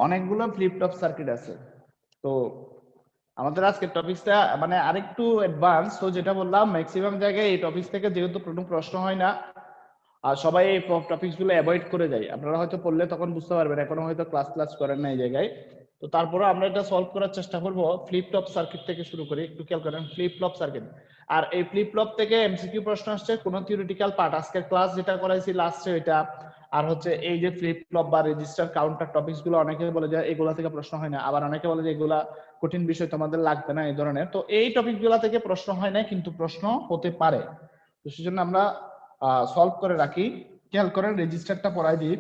অনেকগুলো flip flop circuit আছে। তো আমাদের আজকের টপিকটা মানে আরেকটু অ্যাডভান্স। তো যেটা বললাম ম্যাক্সিমাম জায়গায় এই টপিক থেকে যেহেতু কোনো প্রশ্ন হয় না আর সবাই এই টপিকস গুলো অ্যাভয়েড করে যায়, আপনারা হয়তো পড়লে তখন বুঝতে পারবেন, এখনো হয়তো ক্লাস করেন না এই জায়গায়। তো তারপরে আমরা এটা সলভ করার চেষ্টা করব ফ্লিপ ফ্লপ সার্কিট থেকে শুরু করে। একটু খেয়াল করেন ফ্লিপ ফ্লপ সার্কিট। আর এই ফ্লিপ ফ্লপ থেকে এমসিকিউ প্রশ্ন আসছে, কোনো থিওরিটিক্যাল পার্ট আজকের ক্লাস যেটা করাইছি লাস্টে ওইটা, আর হচ্ছে এই যে ফ্লিপ ফ্লপ বা রেজিস্টার কাউন্টার টপিকস গুলো অনেকে বলে যে এগুলা থেকে প্রশ্ন হয় না, আবার অনেকে বলে যে এগুলা কঠিন বিষয় তোমাদের লাগবে না এই ধরনের। তো এই টপিক গুলা থেকে প্রশ্ন হয় না, কিন্তু প্রশ্ন হতে পারে। তো সেজন্য আমরা সলভ করে রাখি। খেয়াল করেন রেজিস্টারটা পড়াই দিই।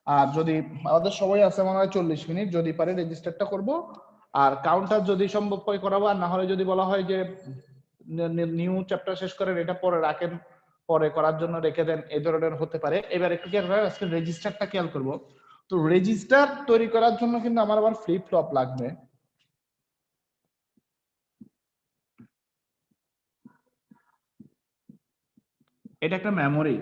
আর যদি আমাদের সময় আছে মনে হয় 40 মিনিট, যদি পারে রেজিস্টারটা করব, আর কাউন্টার যদি সম্ভব হয় করাবো, আর না হলে যদি বলা হয় যে নিউ চ্যাপ্টার শেষ করেন এটা পরে রাখেন, পরে করার জন্য রেখে দেন, এই ধরনের হতে পারে। এবার একটু খেয়াল করেন আজকে রেজিস্টারটা খেয়াল করব। তো রেজিস্টার তৈরি করার জন্য কিন্তু আমার আবার ফ্লিপ ফ্লপ লাগবে। এটা একটা মেমোরি।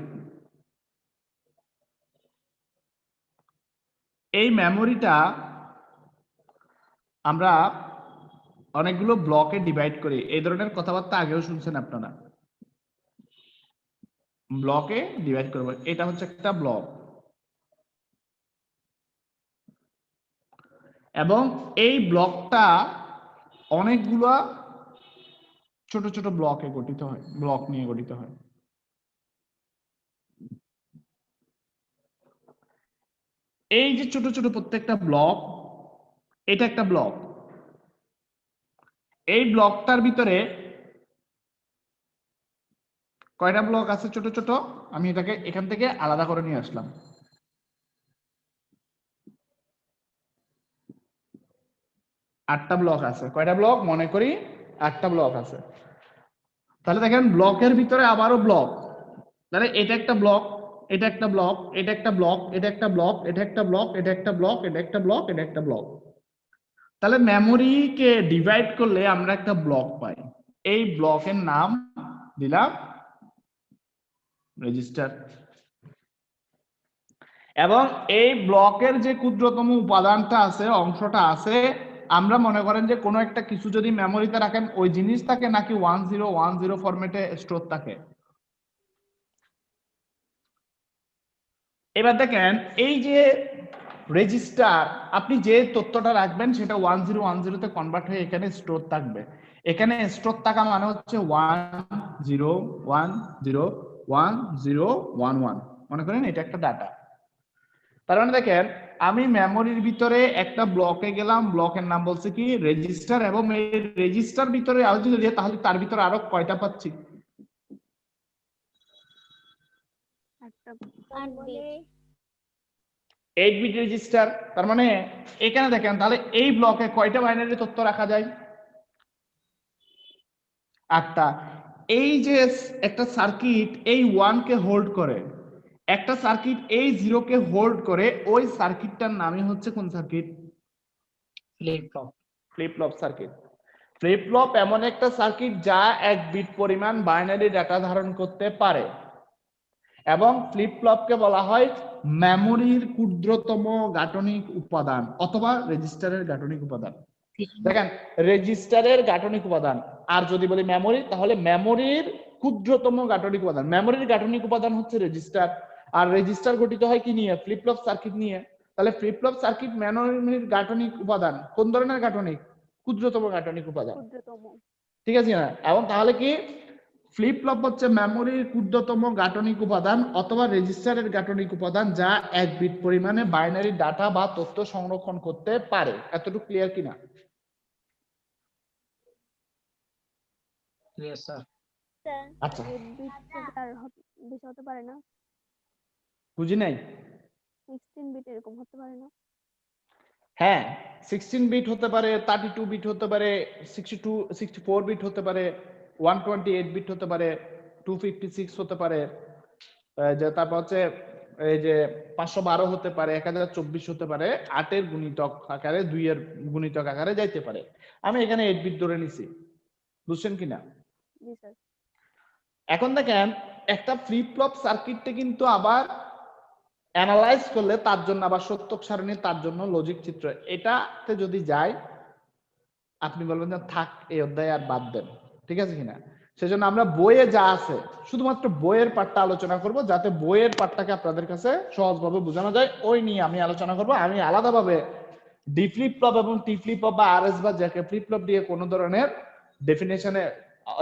এই মেমোরিটা আমরা অনেকগুলো ব্লকে ডিভাইড করি। এই ধরনের কথাবার্তা আগেও শুনছেন আপনারা, ব্লকে ডিভাইড করব। এটা হচ্ছে একটা ব্লক, এবং এই ব্লকটা অনেকগুলো ছোট ছোট ব্লকে গঠিত হয়, ব্লক নিয়ে গঠিত হয়। এই যে ছোট ছোট প্রত্যেকটা ব্লক, এটা একটা ব্লক। এই ব্লকটার ভিতরে কয়টা ব্লক আছে ছোট ছোট, আমি এটাকে এখান থেকে আলাদা করে নিয়ে আসলাম। 8টা ব্লক আছে। কয়টা ব্লক? মনে করি 8টা ব্লক আছে। তাহলে দেখেন ব্লকের ভিতরে আবারও ব্লক, তাহলে এটা একটা ব্লক, এটা একটা ব্লক, এটা একটা ব্লক, এটা একটা ব্লক, এটা একটা ব্লক, এটা একটা ব্লক, এটা একটা ব্লক, এটা একটা ব্লক। তাহলে মেমোরিকে ডিভাইড করলে আমরা একটা ব্লক পাই। এই ব্লকের নাম দিলাম রেজিস্টার। এবং এই ব্লকের যে ক্ষুদ্রতম উপাদানটা আছে, অংশটা আছে, আমরা মনে করেন যে কোনো একটা কিছু যদি মেমোরিতে রাখেন ওই জিনিস থাকে নাকি 1010 ফরম্যাটে স্টোর থাকে। এবার দেখেন এই যে রেজিস্টার, আপনি যে তথ্যটা রাখবেন সেটা 1010 কনভার্ট হয়ে এখানে স্টোর থাকবে। এখানে স্টোর থাকা মানে হচ্ছে 10101011, মনে করেন এটা একটা ডাটা। তার মানে দেখেন আমি মেমোরির ভিতরে একটা ব্লকে গেলাম, ব্লকের নাম বলছে কি রেজিস্টার, এবং এই রেজিস্টার ভিতরে আরো যদি দিয়ে তাহলে তার ভিতরে আরো কয়টা পাচ্ছি? 8 বিট রেজিস্টার। তার মানে এখানে দেখেন তাহলে এই ব্লকে কয়টা বাইনারি তথ্য রাখা যায়? 8টা। এই যে একটা সার্কিট এই 1 কে হোল্ড করে, একটা সার্কিট এই 0 কে হোল্ড করে, ওই সার্কিটটার নামই হচ্ছে কোন circuit? Flip flop. Flip flop circuit. Flip flop এমন একটা সার্কিট যা 1 বিট পরিমাণ বাইনারি ডাটা ধারণ করতে পারে, এবং ফ্লিপ ফ্লপকে বলা হয় মেমোরির ক্ষুদ্রতম গাঠনিক উপাদান অথবা রেজিস্টারের গাঠনিক উপাদান। দেখেন রেজিস্টারের গাঠনিক উপাদান, আর যদি বলি মেমোরি তাহলে মেমোরির ক্ষুদ্রতম গাঠনিক উপাদান। মেমোরির গাঠনিক উপাদান হচ্ছে রেজিস্টার, আর রেজিস্টার গঠিত হয় কি নিয়ে? ফ্লিপ ফ্লপ সার্কিট নিয়ে। তাহলে ফ্লিপ ফ্লপ সার্কিট মেমোরির গাঠনিক উপাদান কোন ধরনের গাঠনিক? ক্ষুদ্রতম গাঠনিক উপাদান, ঠিক আছে না? এবং তাহলে কি ফ্লিপ ফ্লপ হচ্ছে মেমোরির ক্ষুদ্রতম গাঠনিক উপাদান অথবা রেজিস্টারের গাঠনিক উপাদান যা 1 বিট পরিমাণে বাইনারি ডাটা বা তথ্য সংরক্ষণ করতে পারে। এতটুকু ক্লিয়ার কিনা? Yes, sir. আচ্ছা, 8 বিট থেকে আর বেশি হতে পারে না? বুঝি নাই। 16 বিট এরকম হতে পারে না? হ্যাঁ, 16 বিট হতে পারে, 32 বিট হতে পারে, 64 বিট হতে পারে, 128 বিট হতে পারে, 256 হতে পারে, যে তারপর হচ্ছে এই যে 512 হতে পারে, 1024 হতে পারে, 8 এর গুণিতক আকারে, 2 এর গুণিতক আকারে যাইতে পারে। আমি এখানে 8 বিট ধরে নিছি, বুঝছেন কিনা? জি স্যার। এখন দেখেন একটা ফ্লিপ ফ্লপ সার্কিটে কিন্তু আবার অ্যানালাইজ করলে তার জন্য আবার সত্যক সারণী, তার জন্য লজিক চিত্র, এটাতে যদি যায় আপনি বলবেন যে থাক এই অধ্যায় আর বাদ দেন, ঠিক আছে কিনা। সেজন্য আমরা বইয়ে যা আছে শুধুমাত্র বইয়ের পার্টটা আলোচনা করব, যাতে বইয়ের পার্টটাকে আপনাদের কাছে সহজভাবে বোঝানো যায়, ওই নিয়ে আমি আলোচনা করব। আমি আলাদাভাবে ডি ফ্লিপ ফ্লপ এবং টি ফ্লিপ ফ্লপ বা আরএস বা জ্যাকে ফ্লিপ ফ্লপ দিয়ে কোনো ধরনের ডেফিনেশনে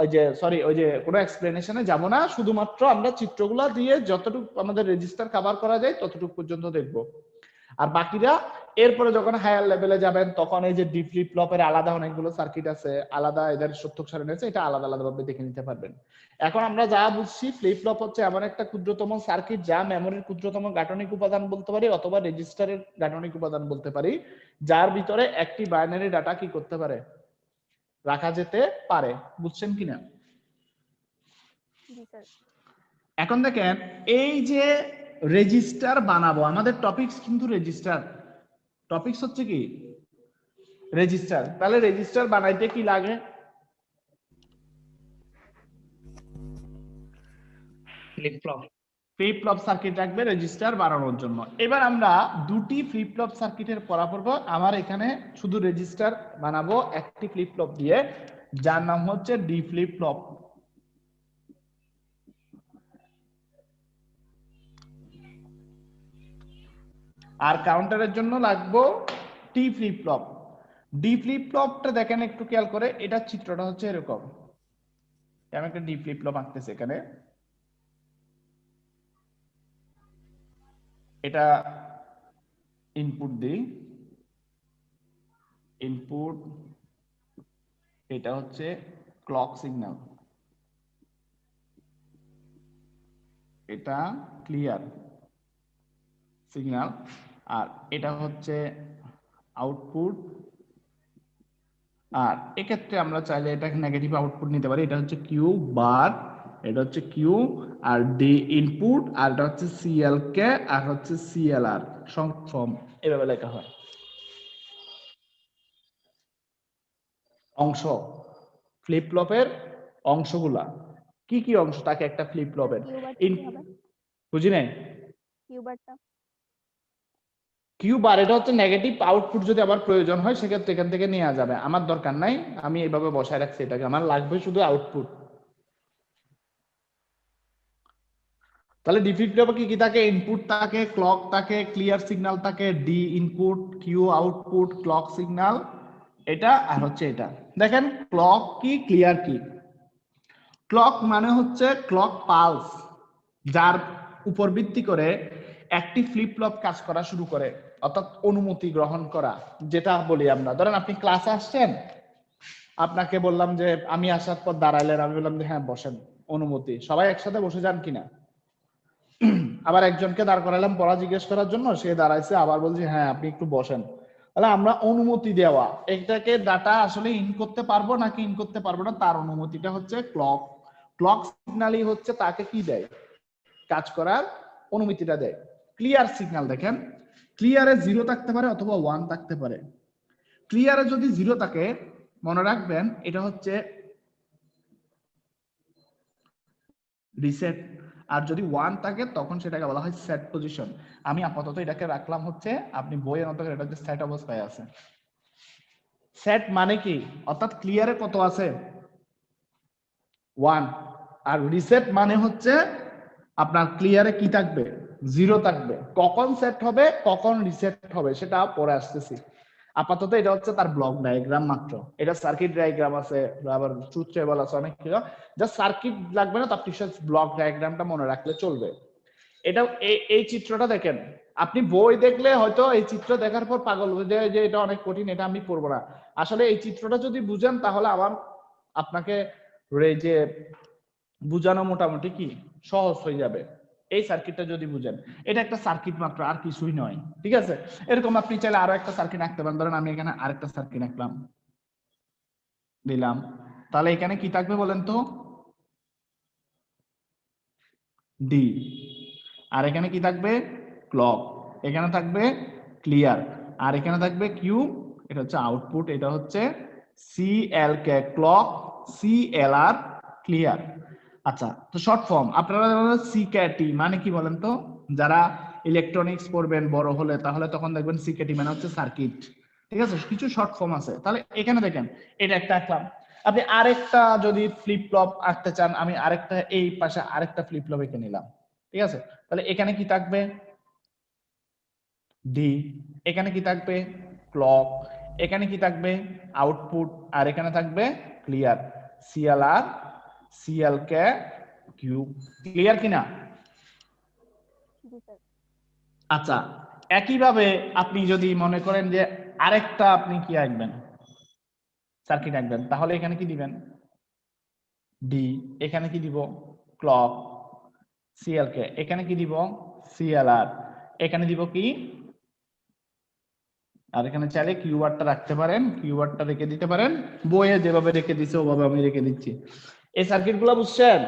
ওই যে কোনো এক্সপ্লেনেশনে যাব না, শুধুমাত্র আমরা চিত্রগুলা দিয়ে যতটুকু আমাদের রেজিস্টার কভার করা যায় ততটুকু পর্যন্ত দেখব। আর বাকিরা এরপরে যখন হায়ার লেভেলে যাবেন তখন এই যে ডি ফ্লিপ ফ্লপের আলাদা অনেকগুলো সার্কিট আছে, আলাদা এদের সত্যক সারণী আছে, এটা আলাদা আলাদা ভাবে দেখে নিতে পারবেন। এখন আমরা যা বুঝছি ফ্লিপ ফ্লপ হচ্ছে এমন একটা ক্ষুদ্রতম সার্কিট যা মেমোরির ক্ষুদ্রতম গাঠনিক উপাদান বলতে পারি অথবা রেজিস্টারের গাঠনিক উপাদান বলতে পারি, যার ভিতরে একটি বাইনারি ডাটা কি করতে পারে, রাখা যেতে পারে। বুঝছেন কিনা? জি স্যার। এখন দেখেন এই যে রেজিস্টার বানাবো, আমাদের টপিকস কিন্তু রেজিস্টার, টপিকস হচ্ছে কি রেজিস্টার। তাহলে রেজিস্টার বানাইতে কি লাগে? Flip flop. Flip flop circuit রাখবে রেজিস্টার বানানোর জন্য। এবার আমরা দুটি ফ্লিপ ফ্লপ সার্কিটের পড়া পড়বো। আমার এখানে শুধু রেজিস্টার বানাবো একটি ফ্লিপ ফ্লপ দিয়ে, যার নাম হচ্ছে ডি ফ্লিপ ফ্লপ। আর কাউন্টারের জন্য লাগবো টি ফ্লিপ ফ্লপ। ডি ফ্লিপ ফ্লপটা দেখেন একটু খেয়াল করে, এটা চিত্রটা হচ্ছে এরকম। আমি একটা ডি ফ্লিপ ফ্লপ আঁকতেছি এখানে, এটা ইনপুট দিই, ইনপুট, এটা হচ্ছে ক্লক সিগন্যাল, এটা ক্লিয়ার সিগন্যাল, আর এটা হচ্ছে আউটপুট। আর এক্ষেত্রে আমরা চাইলে এটাকে নেগেটিভ আউটপুট নিতে পারি, এটা হচ্ছে কিউ বার, এটা হচ্ছে কিউ, আর ডি ইনপুট, আর এটা হচ্ছে সিএল কে, আর হচ্ছে সিএলআর শর্ট ফর্ম, এভাবে লেখা হয়। অংশ ফ্লিপ ফ্লপের অংশগুলা কি কি অংশ থাকে একটা ফ্লিপ ফ্লপের? বুঝি নাই কিউ বার, এটা হচ্ছে নেগেটিভ আউটপুট, যদি আবার প্রয়োজন হয় সেক্ষেত্রে এখান থেকে নেওয়া যাবে, আমার দরকার নাই, আমি এইভাবে বসায় রাখছি এটাকে, আমার লাগবে শুধু আউটপুট। তাহলে ডি ফ্লিপ ফ্লপে কি কি থাকে? ইনপুট থাকে, ক্লক থাকে, ক্লিয়ার সিগন্যাল থাকে, D input, Q output, clock signal, এটা আর হচ্ছে এটা। দেখেন ক্লক কি, ক্লিয়ার কি। ক্লক মানে হচ্ছে ক্লক পালস, যার উপর ভিত্তি করে একটি ফ্লিপ ফ্লপ কাজ করা শুরু করে, অর্থাৎ অনুমতি গ্রহণ করা, যেটা বলি আমরা। ধরেন আপনি ক্লাসে আসছেন, আপনাকে বললাম যে আমি আসার পর দাঁড়াইলেন, আমি বললাম যে হ্যাঁ বসেন, অনুমতি। সবাই একসাথে বসে যান কিনা? আবার একজনকে দাঁড় করালাম পড়া জিজ্ঞেস করার জন্য, সে দাঁড়াইছে, আবার বলছি হ্যাঁ আপনি একটু বসেন। তাহলে আমরা অনুমতি দেওয়া, এটাকে ডাটা আসলে ইন করতে পারবো নাকি ইন করতে পারবো না, তার অনুমতিটা হচ্ছে ক্লক। ক্লক সিগন্যালই হচ্ছে তাকে কি দেয়, কাজ করার অনুমতিটা দেয়। ক্লিয়ার সিগন্যাল দেখেন, ক্লিয়ারে 0 থাকতে পারে অথবা 1 থাকতে পারে। ক্লিয়ারে যদি 0 থাকে মনে রাখবেন এটা হচ্ছে রিসেট, আর যদি 1 থাকে তখন সেটাকে বলা হয় সেট পজিশন। আমি আপাতত এটাকে রাখলাম হচ্ছে, আপনি বইয়ের মতো এটা হচ্ছে সেট অবস্থায় আছে। সেট মানে কি, অর্থাৎ ক্লিয়ারে কত আছে 1, আর রিসেট মানে হচ্ছে আপনার ক্লিয়ারে কি থাকবে 0 থাকবে। কখন সেট হবে কখন রিসেট হবে সেটা পরে আসতেছি। আপাতত এটা হচ্ছে তার ব্লক ডায়াগ্রাম মাত্র, এটা সার্কিট ডায়াগ্রাম আছে, আবার ট্রুথ টেবল আছে, অনেক কিছু, জাস্ট সার্কিট লাগবে না, তার ব্লক ডায়াগ্রামটা মনে রাখলে চলবে। এটা এই চিত্রটা দেখেন, আপনি বই দেখলে হয়তো এই চিত্র দেখার পর পাগল হয়ে যায় যে এটা অনেক কঠিন, এটা আমি পড়বো না। আসলে এই চিত্রটা যদি বুঝেন তাহলে আবার আপনাকে যে বুঝানো মোটামুটি কি সহজ হয়ে যাবে, এই সার্কিটটা যদি বুঝেন। এটা একটা সার্কিট মাত্র, আর কিছুই নয়, ঠিক আছে। এরকম আপনি চাইলে আরো একটা সার্কিট আঁকতে পারেন। ধরেন আমি এখানে আরেকটা সার্কিট আঁকলাম, দিলাম, তাহলে এখানে কি থাকবে বলেন তো, ডি, আর এখানে কি থাকবে ক্লক, এখানে থাকবে ক্লিয়ার, আর এখানে থাকবে কিউ, এটা হচ্ছে আউটপুট, এটা হচ্ছে সিএল কে ক্লক, সিএলআর ক্লিয়ার। আচ্ছা, তো শর্ট ফর্ম আপনারা সি কে টি মানে কি বলেন তো, যারা ইলেকট্রনিক্স পড়বেন বড় হলে, তাহলে তখন দেখবেন সিকেটি মানে হচ্ছে সার্কিট। ঠিক আছে, কিছু শর্ট ফর্ম আছে। তাহলে এখানে দেখেন এটা একটা আঁকলাম, আপনি আরেকটা যদি ফ্লিপ ফ্লপ আঁকতে চান, আমি আরেকটা এই পাশে আরেকটা ফ্লিপ ফ্লপ এঁকে নিলাম। ঠিক আছে, তাহলে এখানে কি থাকবে? ডি। এখানে কি থাকবে? ক্লক। এখানে কি থাকবে? আউটপুট। আর এখানে থাকবে ক্লিয়ার। সিএল আর সিএল কে কিউ। ক্লিয়ার কিনা? জি স্যার। আচ্ছা, একইভাবে আপনি যদি মনে করেন যে আরেকটা আপনি কি আঁকবেন, সার্কিট আঁকবেন, তাহলে এখানে কি দিবেন? ডি। এখানে কি দিব? ক্লক। সিএল কে। এখানে কি দিব? সিএলআর। এখানে দিব কি? আর এখানে চাইলে কিউআরটা রাখতে পারেন, কিউআরটা রেখে দিতে পারেন, বইয়ে যেভাবে রেখে দিছে ওভাবে আমি রেখে দিচ্ছি। এই সার্কিটগুলো বুঝছেন?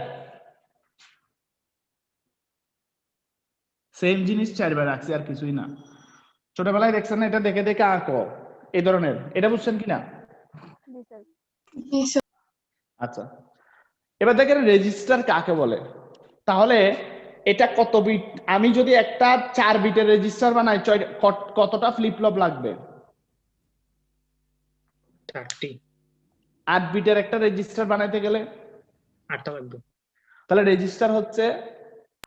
সেম জিনিস চারবার রাখছি, আর কিছুই না। ছোটবেলায় দেখছেন না, এটা দেখে দেখে আঁকো এই ধরনের, এটা বুঝছেন কিনা? জি স্যার। জি স্যার। আচ্ছা, এবার দেখেন রেজিস্টার কাকে বলে। তাহলে এটা কত বিট? আমি যদি একটা 4 বিটের রেজিস্টার বানাই, কতটা ফ্লিপ ফ্লপ লাগবে? 4টি। 8 বিটের একটা রেজিস্টার বানাইতে গেলে 8টা লাগবে। তাহলে রেজিস্টার হচ্ছে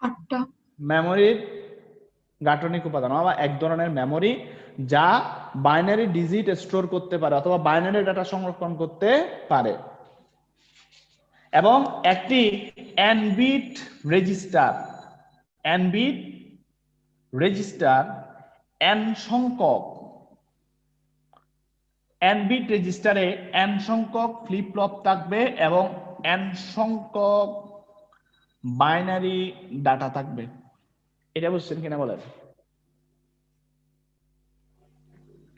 8টা মেমোরির গাঠনিক উপাদান, বা এক ধরনের মেমোরি যা বাইনারি ডিজিট স্টোর করতে পারে অথবা বাইনারি ডাটা সংরক্ষণ করতে পারে। এবং একটি n bit register, n bit register n সংখ্যক, n বিট রেজিস্টারে n সংখ্যক ফ্লিপ ফ্লপ থাকবে এবং n সংখ্যক বাইনারি ডাটা থাকবে। এটা বুঝছেন কিনা বলেন?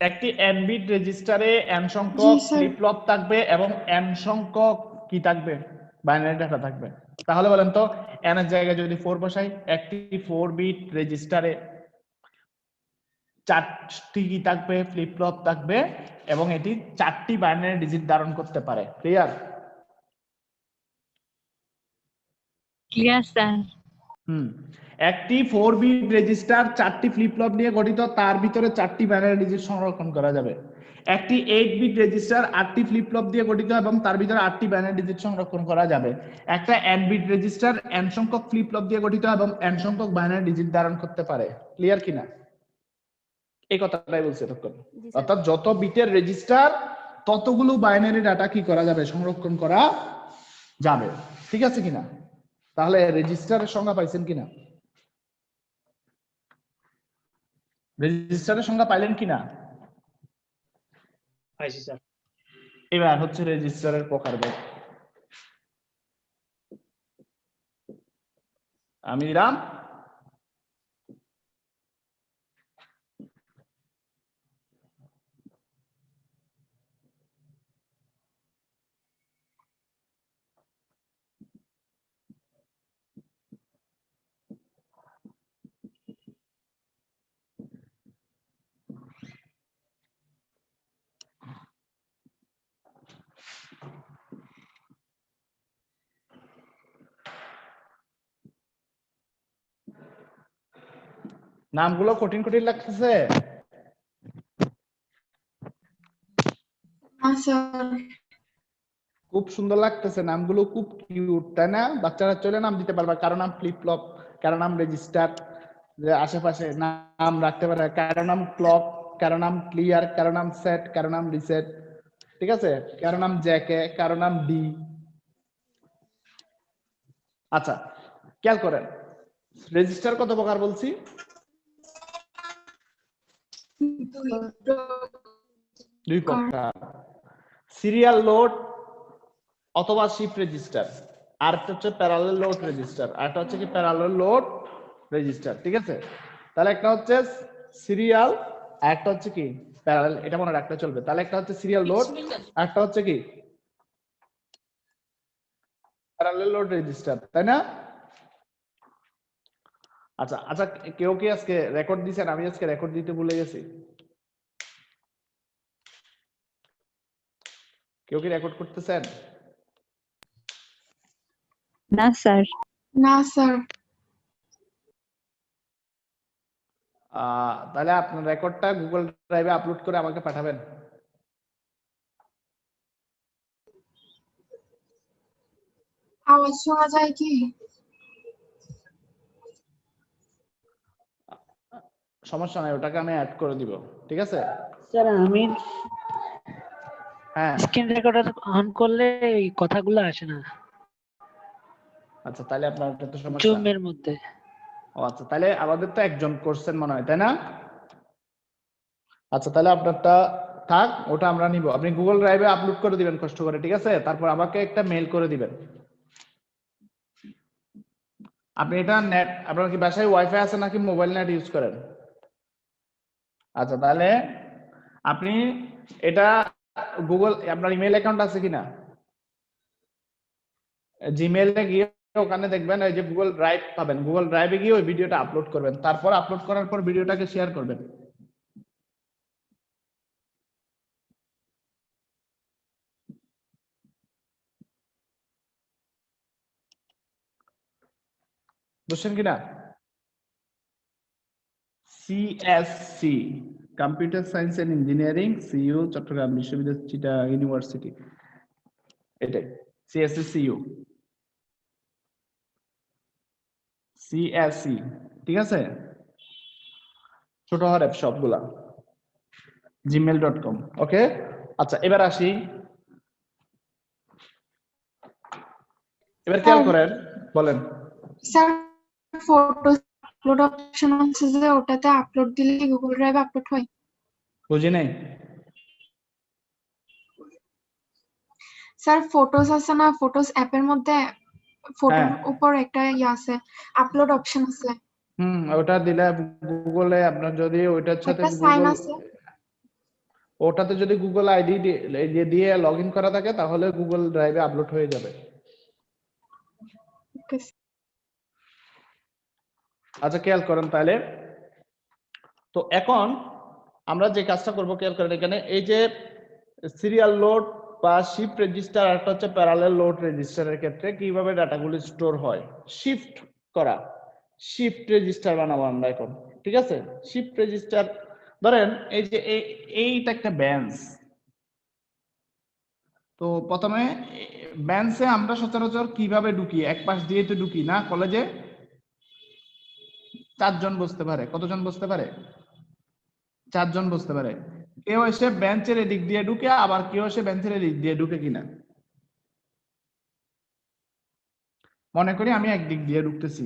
একটি n বিট রেজিস্টারে n সংখ্যক জি, স্যার। ফ্লিপ ফ্লপ থাকবে এবং n সংখ্যক কি থাকবে? বাইনারি ডাটা থাকবে। তাহলে বলেন তো, n এর জায়গায় যদি 4 বসাই, একটি 4 বিট রেজিস্টারে 4টি কি থাকবে? ফ্লিপ ফ্লপ থাকবে এবং এটি 4টি বাইনারি ডিজিট ধারণ করতে পারে। ক্লিয়ার? Clear sir. একটি 4 বিট রেজিস্টার 4টি ফ্লিপ ফ্লপ নিয়ে গঠিত, তার ভিতরে 4টি বাইনারি ডিজিট সংরক্ষণ করা যাবে। একটি 8 বিট রেজিস্টার 8টি ফ্লিপ ফ্লপ দিয়ে গঠিত এবং তার ভিতরে 8টি বাইনারি ডিজিট সংরক্ষণ করা যাবে। একটা n বিট রেজিস্টার n সংখ্যক ফ্লিপ ফ্লপ দিয়ে গঠিত এবং n সংখ্যক বাইনারি ডিজিট ধারণ করতে পারে। ক্লিয়ার কিনা? এই কথাটাই বলছি এতক্ষণ। জি স্যার। অর্থাৎ যত বিটের রেজিস্টার ততগুলো বাইনারি ডাটা কি করা যাবে? সংরক্ষণ করা যাবে। ঠিক আছে কিনা? তাহলে রেজিস্টারের সংজ্ঞা পাইছেন কিনা? রেজিস্টারের সংজ্ঞা পাইলেন কিনা? পাইছি স্যার। এবার হচ্ছে রেজিস্টারের প্রকারভেদ। আমি দিলাম নামগুলো কঠিন কঠিন লাগতেছে? না স্যার। খুব সুন্দর লাগতেছে, নামগুলো খুব কিউট, তাই না? বাচ্চারা চলে নাম দিতে পারবে, কারো নাম ফ্লিপ ফ্লপ, কারো নাম রেজিস্টার, যে আশেপাশে নাম রাখতে পারে, কারো নাম ক্লক, কারো নাম ক্লিয়ার, কারো নাম সেট, কারো নাম রিসেট। ঠিক আছে, কারো নাম জ্যাকে, কারো নাম ডি। আচ্ছা, খেয়াল করেন রেজিস্টার কত প্রকার বলছি? দুই প্রকার, সিরিয়াল লোড অথবা শিফট রেজিস্টার, আর একটা হচ্ছে প্যারালাল লোড রেজিস্টার, আর একটা হচ্ছে কি প্যারালাল লোড রেজিস্টার। ঠিক আছে, তাহলে একটা হচ্ছে সিরিয়াল আর একটা হচ্ছে কি প্যারালাল, এটা মনে রাখতে চলবে। তাহলে একটা হচ্ছে সিরিয়াল লোড আর একটা হচ্ছে কি প্যারালাল লোড রেজিস্টার, তাই না? আচ্ছা আচ্ছা, কেউ কি আজকে রেকর্ড দিছেন? আমি আজকে রেকর্ড দিতে ভুলে গেছি। কেউ কি রেকর্ড করতেছেন? না স্যার। না স্যার। তাহলে আপনার রেকর্ডটা গুগল ড্রাইভে আপলোড করে আমাকে পাঠাবেন। আওয়াজ শোনা যায় কি? সমস্যা নাই, ওটাকে আমি অ্যাড করে দিব, ঠিক আছে? স্যার আমি হ্যাঁ স্ক্রিন রেকর্ডার অন করলে এই কথাগুলো আসে না আচ্ছা, তাহলে আপনার একটা তো সমস্যা। জুমের মধ্যে। ও আচ্ছা, তাহলে আমাদের তো একজন করছেন মনে হয়, তাই না? আচ্ছা, তাহলে আপনারটা থাক, ওটা আমরা নিব। আপনি গুগল ড্রাইভে আপলোড করে দিবেন কষ্ট করে, ঠিক আছে? তারপর আমাকে একটা মেল করে দিবেন। আপনি এটা নেট, আপনার কি বাসায় ওয়াইফাই আছে নাকি মোবাইল নেট ইউজ করেন? আচ্ছা, তাহলে আপনি এটা গুগল, আপনার ইমেল অ্যাকাউন্ট আছে কিনা? জিমেইলে গিয়ে ওখানে দেখবেন এই যে গুগল ড্রাইভ পাবেন, গুগল ড্রাইভে গিয়ে ওই ভিডিওটা আপলোড করবেন, তারপর আপলোড করার পর ভিডিওটাকে শেয়ার করবেন। বুঝছেন কিনা? CSC, computer science and engineering, CU Chattogram বিশ্ববিদ্যালয় চিটাগাং ইউনিভার্সিটি, এটাই সিএসসি সিইউ সিএসসি, ঠিক আছে? ছোট হরফ সবগুলা, gmail.com। ওকে, আচ্ছা এবার আসি, এবার খেয়াল করেন, বলেন। স্যার ফটো আপলোড অপশন আছে যে ওটাতে আপলোড দিলে গুগল ড্রাইভে আপলোড হয়? বুঝি নাই। স্যার ফটোস আছে না, ফটোস অ্যাপের মধ্যে ফটোর হ্যাঁ। উপর একটা ইয়ে আছে, আপলোড অপশন আছে, ওটা দিলে গুগলে আপনার যদি ওইটার সাথে একটা সাইন গুগল, আছে। ওটাতে যদি গুগল আইডি দিয়ে লগ ইন করা থাকে তাহলে গুগল ড্রাইভে আপলোড হয়ে যাবে। ওকে আচ্ছা খেয়াল করেন তাহলে, তো এখন আমরা যে কাজটা করব খেয়াল করেন, এখানে এই যে সিরিয়াল লোড বা শিফট রেজিস্টার, আর একটা হচ্ছে প্যারালাল লোড রেজিস্টারের ক্ষেত্রে কিভাবে ডাটাগুলো স্টোর হয়, শিফট করা, শিফট রেজিস্টার বানাবো আমরা এখন, ঠিক আছে? শিফট রেজিস্টার, ধরেন এই যে এইটা একটা বেঞ্চ, তো প্রথমে বেঞ্চে আমরা সচরাচর কিভাবে ঢুকি, এক পাশ দিয়ে তো ঢুকি না, কলেজে 4 জন বসতে পারে, কতজন বসতে পারে? 4 জন বসতে পারে। কেউ এসে বেঞ্চের এদিক দিয়ে ঢুকে, আবার কেউ এসে বেঞ্চের এদিক দিয়ে ঢুকে কিনা? মনে করি আমি একদিক দিয়ে ঢুকতেছি,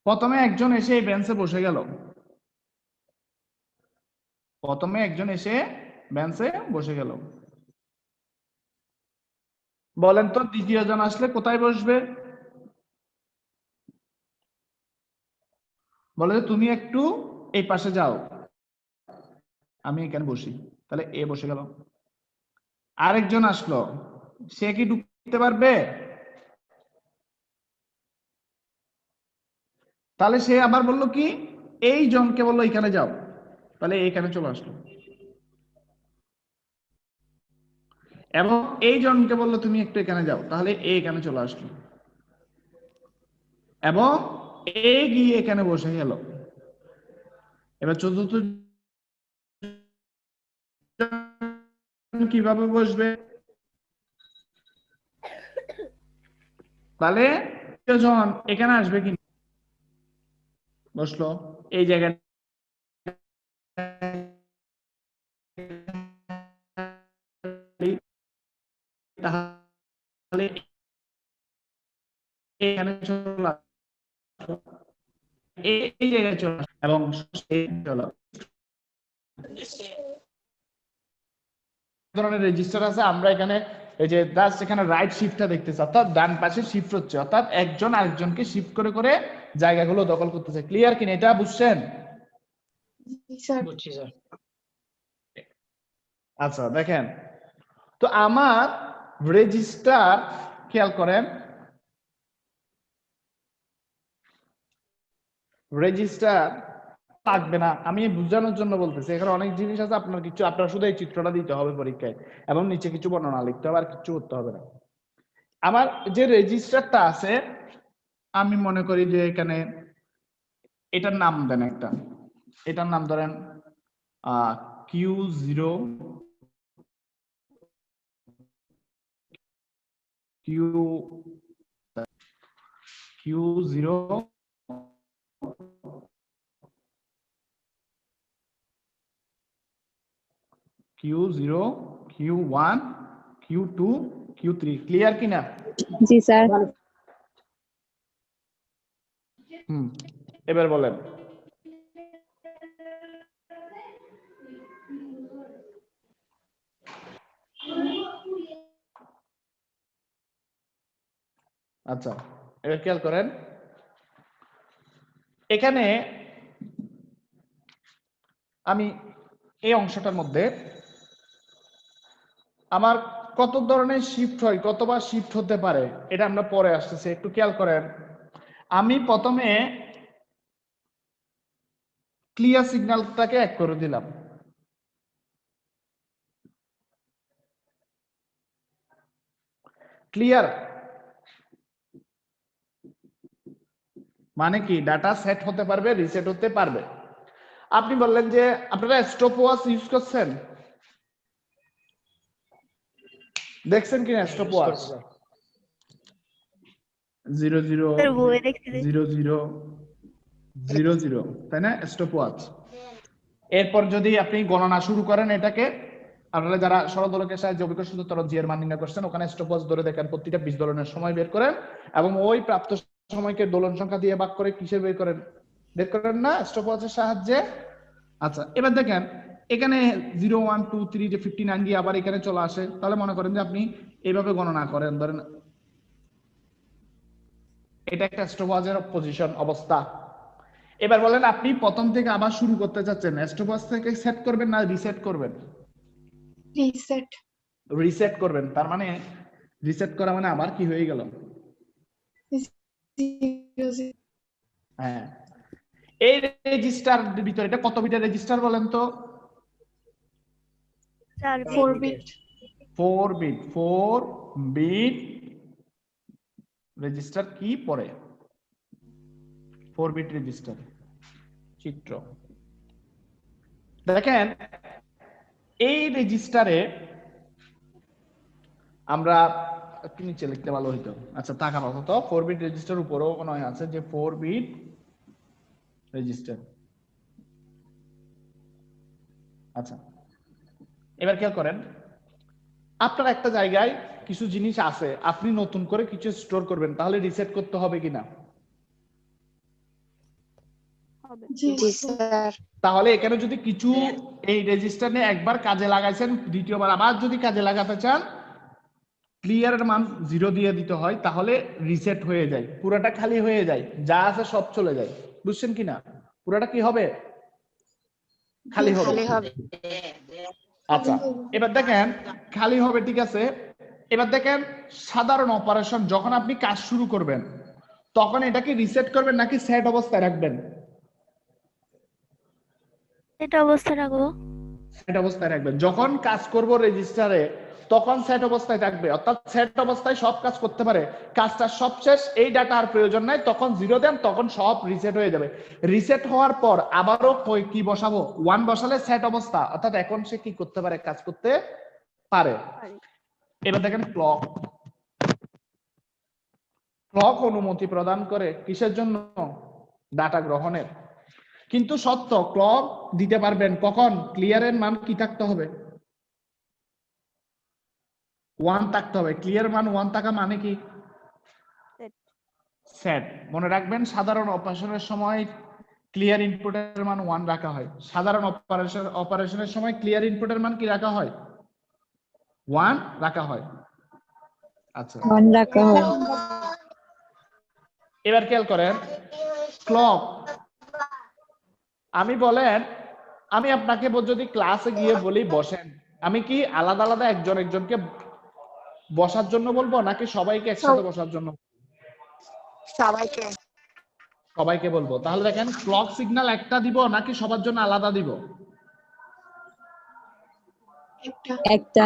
প্রথমে একজন এসে এই বেঞ্চে বসে গেল, প্রথমে একজন এসে বেঞ্চে বসে গেল, বলেন তো দ্বিতীয় জন আসলে কোথায় বসবে? বলে যে তুমি একটু এই পাশে যাও, আমি এখানে বসি, তাহলে এ বসে গেল। আরেকজন আসলো, সে কি ঢুকতে পারবে? তাহলে সে আবার বললো কি, এই জনকে বললো এখানে যাও, তাহলে এখানে চলে আসলো। এবং এই জনকে বললো তুমি একটু এখানে যাও, তাহলে এখানে চলে আসলো, এবং এ গিয়ে এখানে বসে গেল। এবার চতুর্থ কিভাবে বসবে? তাহলে জন এখানে আসবে কি, বসলো এই জায়গায়, তাহলে এখানে চলে আসলো, এই জায়গায় চলে আসলো, এবং চলো ধরনের রেজিস্টার আছে, আমরা এখানে এই যে জাস্ট এখানে রাইট শিফটটা দেখতেছি, অর্থাৎ ডান পাশে শিফট হচ্ছে, অর্থাৎ একজন আরেকজনকে শিফট করে করে জায়গাগুলো দখল করতেছে। ক্লিয়ার কিনা, এটা বুঝছেন? স্যার। বুঝছি স্যার। আচ্ছা দেখেন, তো আমার রেজিস্টার, খেয়াল করেন, রেজিস্টার লাগবে না, আমি বোঝানোর জন্য বলতেছি, এখানে অনেক জিনিস আছে, আপনার কিছু, আপনার শুধু এই চিত্রটা দিতে হবে পরীক্ষায়, এবং নিচে কিছু বর্ণনা লিখতে হবে, আর কিছু করতে হবে না। আমার যে রেজিস্টারটা আছে, আমি মনে করি যে এখানে এটার নাম দেন একটা, এটার নাম ধরেন Q0 Q0 Q0 Q1 Q2 Q3 clear কিনা? জি স্যার। এবার বলেন আচ্ছা, এবার খেয়াল করেন এখানে আমি এই অংশটার মধ্যে আমার কত ধরনের শিফট হয়, কতবার শিফট হতে পারে এটা আমরা পরে আসতেছি, একটু খেয়াল করেন। আমি প্রথমে ক্লিয়ার সিগন্যালটাকে এক করে দিলাম, ক্লিয়ার মানে কি ডাটা সেট হতে পারবে, রিসেট হতে পারবে। আপনি বললেন যে আপনারা স্টপ ওয়াচ ইউজ করছেন, দেখছেন কিনা স্টপ ওয়াচ 000000, তাই না স্টপ ওয়াচ। এরপর যদি আপনি গণনা শুরু করেন এটাকে, আপনারা যারা সরলদোলকের সাহায্যে অভিকর্ষ ত্বরণ জি এর মান নির্ণয় করছেন ওখানে স্টপ ওয়াচ ধরে দেখেন প্রতিটা বীজ দোলনের সময় বের করেন এবং ওই প্রাপ্ত সময়কে দোলন সংখ্যা দিয়ে ভাগ করে কিসে বের করেন না স্টপ ওয়াচের সাহায্যে। আচ্ছা এবার দেখেন এখানে 0 1 2 3 যে 59 দিয়ে আবার এখানে চলে আসে, তাহলে মনে করেন যে আপনি এইভাবে গণনা করেন, ধরেন এটা একটা স্টপ ওয়াচের পজিশন অবস্থা। এবার বলেন আপনি প্রথম থেকে আবার শুরু করতে চাচ্ছেন, স্টপ ওয়াচ থেকে সেট করবেন না রিসেট করবেন? রিসেট করবেন, তার মানে রিসেট করা মানে আবার কি হয়ে গেল? হ্যাঁ, এই রেজিস্টার ভিতরে এটা কত বিটের রেজিস্টার বলেন তো? 4 বিট। 4 বিট রেজিস্টার কি পড়ে? 4 বিট রেজিস্টার চিত্র দেখেন। এই রেজিস্টারে আমরা একটু নিচে লিখতে ভালো হইতো। আচ্ছা তাকান অত 4 বিট রেজিস্টার উপরেও মনে হয় আছে যে 4 বিট রেজিস্টার। আচ্ছা এবার খেয়াল করেন আপনার একটা জায়গায় কিছু জিনিস আছে, আপনি নতুন করে কিছু স্টোর করবেন, তাহলে রিসেট করতে হবে কিনা? তাহলে এখানে যদি কিছু এই রেজিস্টার নিয়ে একবার কাজে লাগাইছেন, দ্বিতীয়বার আবার যদি কাজে লাগাতে চান ক্লিয়ারের মান 0 দিয়ে দিতে হয়, তাহলে রিসেট হয়ে যায়, পুরোটা খালি হয়ে যায়, যা আছে সব চলে যায়। বুঝছেন কিনা? পুরোটা কি হবে? খালি হবে। আচ্ছা এবার দেখেন খালি হবে, ঠিক আছে। এবার দেখেন সাধারণ অপারেশন যখন আপনি কাজ শুরু করবেন তখন এটাকে রিসেট করবেন নাকি সেট অবস্থায় রাখবেন? এটা অবস্থা রাখবো। সেট অবস্থায় রাখবেন। যখন কাজ করব রেজিস্টারে তখন সেট অবস্থায় থাকবে, অর্থাৎ সেট অবস্থায় সব কাজ করতে পারে, কাজটা সব শেষ, এই ডাটা আর প্রয়োজন নাই, তখন 0 দেন, তখন সব রিসেট হয়ে যাবে। রিসেট হওয়ার পর আবারও কি বসাবো? 1 বসালে সেট অবস্থা, অর্থাৎ এখন সে কি করতে পারে? কাজ করতে পারে। এবার দেখেন ক্লক অনুমতি প্রদান করে কিসের জন্য? ডাটা গ্রহণের। কিন্তু সত্য ক্লক দিতে পারবেন কখন? ক্লিয়ারের মান কি থাকতে হবে? 1 থাকতে হবে। ক্লিয়ার মান 1 থাকা মানে কি? সেট। মনে রাখবেন সাধারণ অপারেশনের সময় ক্লিয়ার ইনপুটের মান 1 রাখা হয়, সাধারণ অপারেশনের সময় ক্লিয়ার ইনপুটের মান কি রাখা হয়? 1 রাখা হয়। আচ্ছা 1 রাখা হয়। এবার খেয়াল করেন ক্লক, আমি বলেন আমি আপনাকে যদি ক্লাসে গিয়ে বলি বসেন, আমি কি আলাদা আলাদা একজনকে বসার জন্য বলবো নাকি সবাইকে একসাথে বসার জন্য? সবাইকে বলবো। তাহলে দেখেন ক্লক সিগন্যাল একটা দিব নাকি সবার জন্য আলাদা দিব? একটা।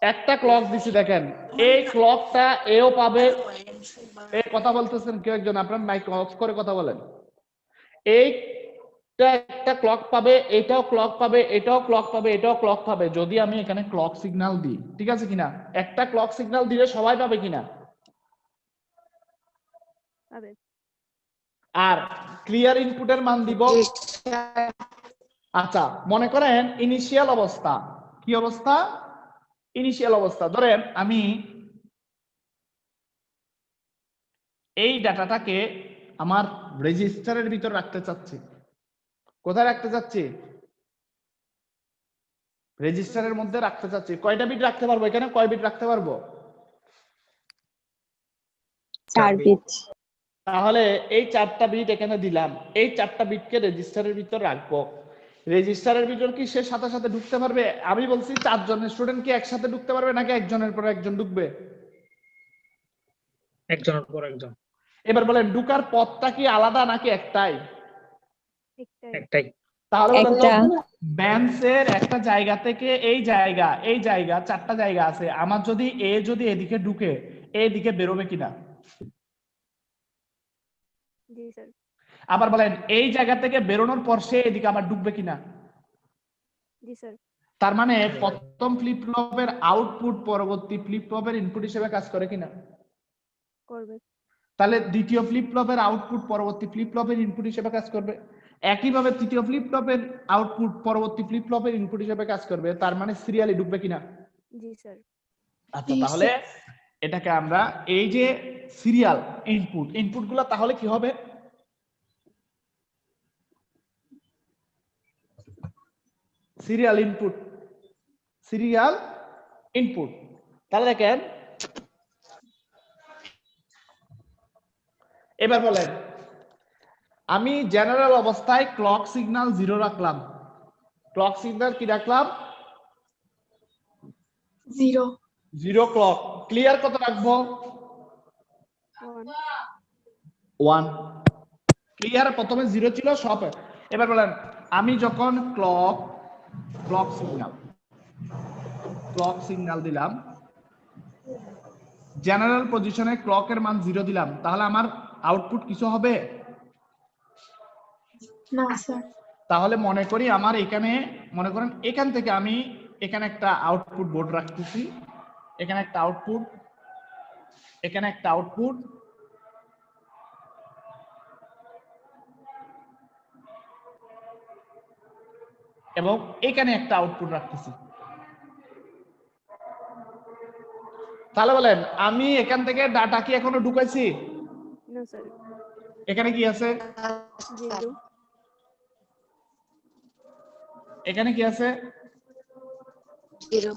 একটা ক্লক দিছি দেখেন, এই ক্লকটা এও পাবে। এই কথা বলতেছেন কেউ একজন, আপনার মাইক অফ করে কথা বলেন। এইটা একটা ক্লক পাবে, এটাও ক্লক পাবে, এটাও ক্লক পাবে, এটাও ক্লক পাবে, যদি আমি এখানে ক্লক সিগন্যাল দিই, ঠিক আছে কিনা? একটা ক্লক সিগন্যাল দিলে সবাই পাবে কিনা? পাবে। আর ক্লিয়ার ইনপুটের মান দিব। আচ্ছা, মনে করেন ইনিশিয়াল অবস্থা, কি অবস্থা? ইনিশিয়াল অবস্থা। ধরেন আমি এই ডাটাটাকে আমার রেজিস্টারের ভিতর রাখতে চাচ্ছি। কোথায় রাখতে চাচ্ছি? রেজিস্টারের মধ্যে রাখতে চাচ্ছি। কয়টা বিট রাখতে পারবো এখানে? কয় বিট রাখতে পারবো? 4 বিট। তাহলে এই 4টা বিট এখানে দিলাম, এই 4টা বিটকে রেজিস্টারের ভিতর রাখবো। রেজিস্টারের ভিতর কি সে সাথে সাথে ঢুকতে পারবে? আমি বলছি 4 জনের স্টুডেন্ট কি একসাথে ঢুকতে পারবে নাকি একজনের পর একজন ঢুকবে? একজনের পর একজন। এবার বলেন ঢুকার পথটা কি আলাদা নাকি একটাই? একটাই। তাহলে বলেন তো, একটা। বেঞ্চের একটা জায়গা থেকে এই জায়গা 4টা জায়গা আছে, আমার যদি এদিকে ঢুকে এদিকে বেরোবে কিনা? জি স্যার। আবার বলেন এই জায়গা থেকে বেরোনোর পর সে এদিকে আবার ঢুকবে কিনা? জি স্যার। তার মানে প্রথম ফ্লিপ ফ্লপের আউটপুট পরবর্তী ফ্লিপ ফ্লপের ইনপুট হিসেবে কাজ করে কিনা? করবে। তাহলে দ্বিতীয় ফ্লিপ ফ্লপের আউটপুট পরবর্তী ফ্লিপ ফ্লপের ইনপুট হিসেবে কাজ করবে। একইভাবে তৃতীয় ফ্লিপ ফ্লপের আউটপুট পরবর্তী ফ্লিপ ফ্লপের ইনপুট হিসেবে কাজ করবে। তার মানে সিরিয়ালি ঢুকবে কিনা? জি স্যার। আচ্ছা, তাহলে এটাকে আমরা এই যে সিরিয়াল ইনপুট গুলো তাহলে কি হবে? Serial input. তাহলে দেখেন, এবার বলেন আমি জেনারেল অবস্থায় ক্লক সিগন্যাল 0 রাখলাম। ক্লক সিগন্যাল কি রাখলাম? 0 ক্লক। ক্লিয়ার কত রাখবো? 1। ক্লিয়ার প্রথমে 0 ছিল সব। এবার বলেন আমি যখন ক্লক সিগন্যাল দিলাম, জেনারেল পজিশনে ক্লকের মান 0 দিলাম, তাহলে আমার আউটপুট কিছু হবে না স্যার। তাহলে মনে করি আমার এখানে, মনে করেন এখান থেকে আমি এখানে একটা আউটপুট বোর্ড রাখতেছি, এখানে একটা আউটপুট, এখানে একটা আউটপুট, এবং এখানে একটা আউটপুট রাখতেছি। তাহলে বলেন আমি এখান থেকে ডাটা কি এখনো ঢুকাইছি? না স্যার। এখানে কি আছে? 0। এখানে কি আছে? 0।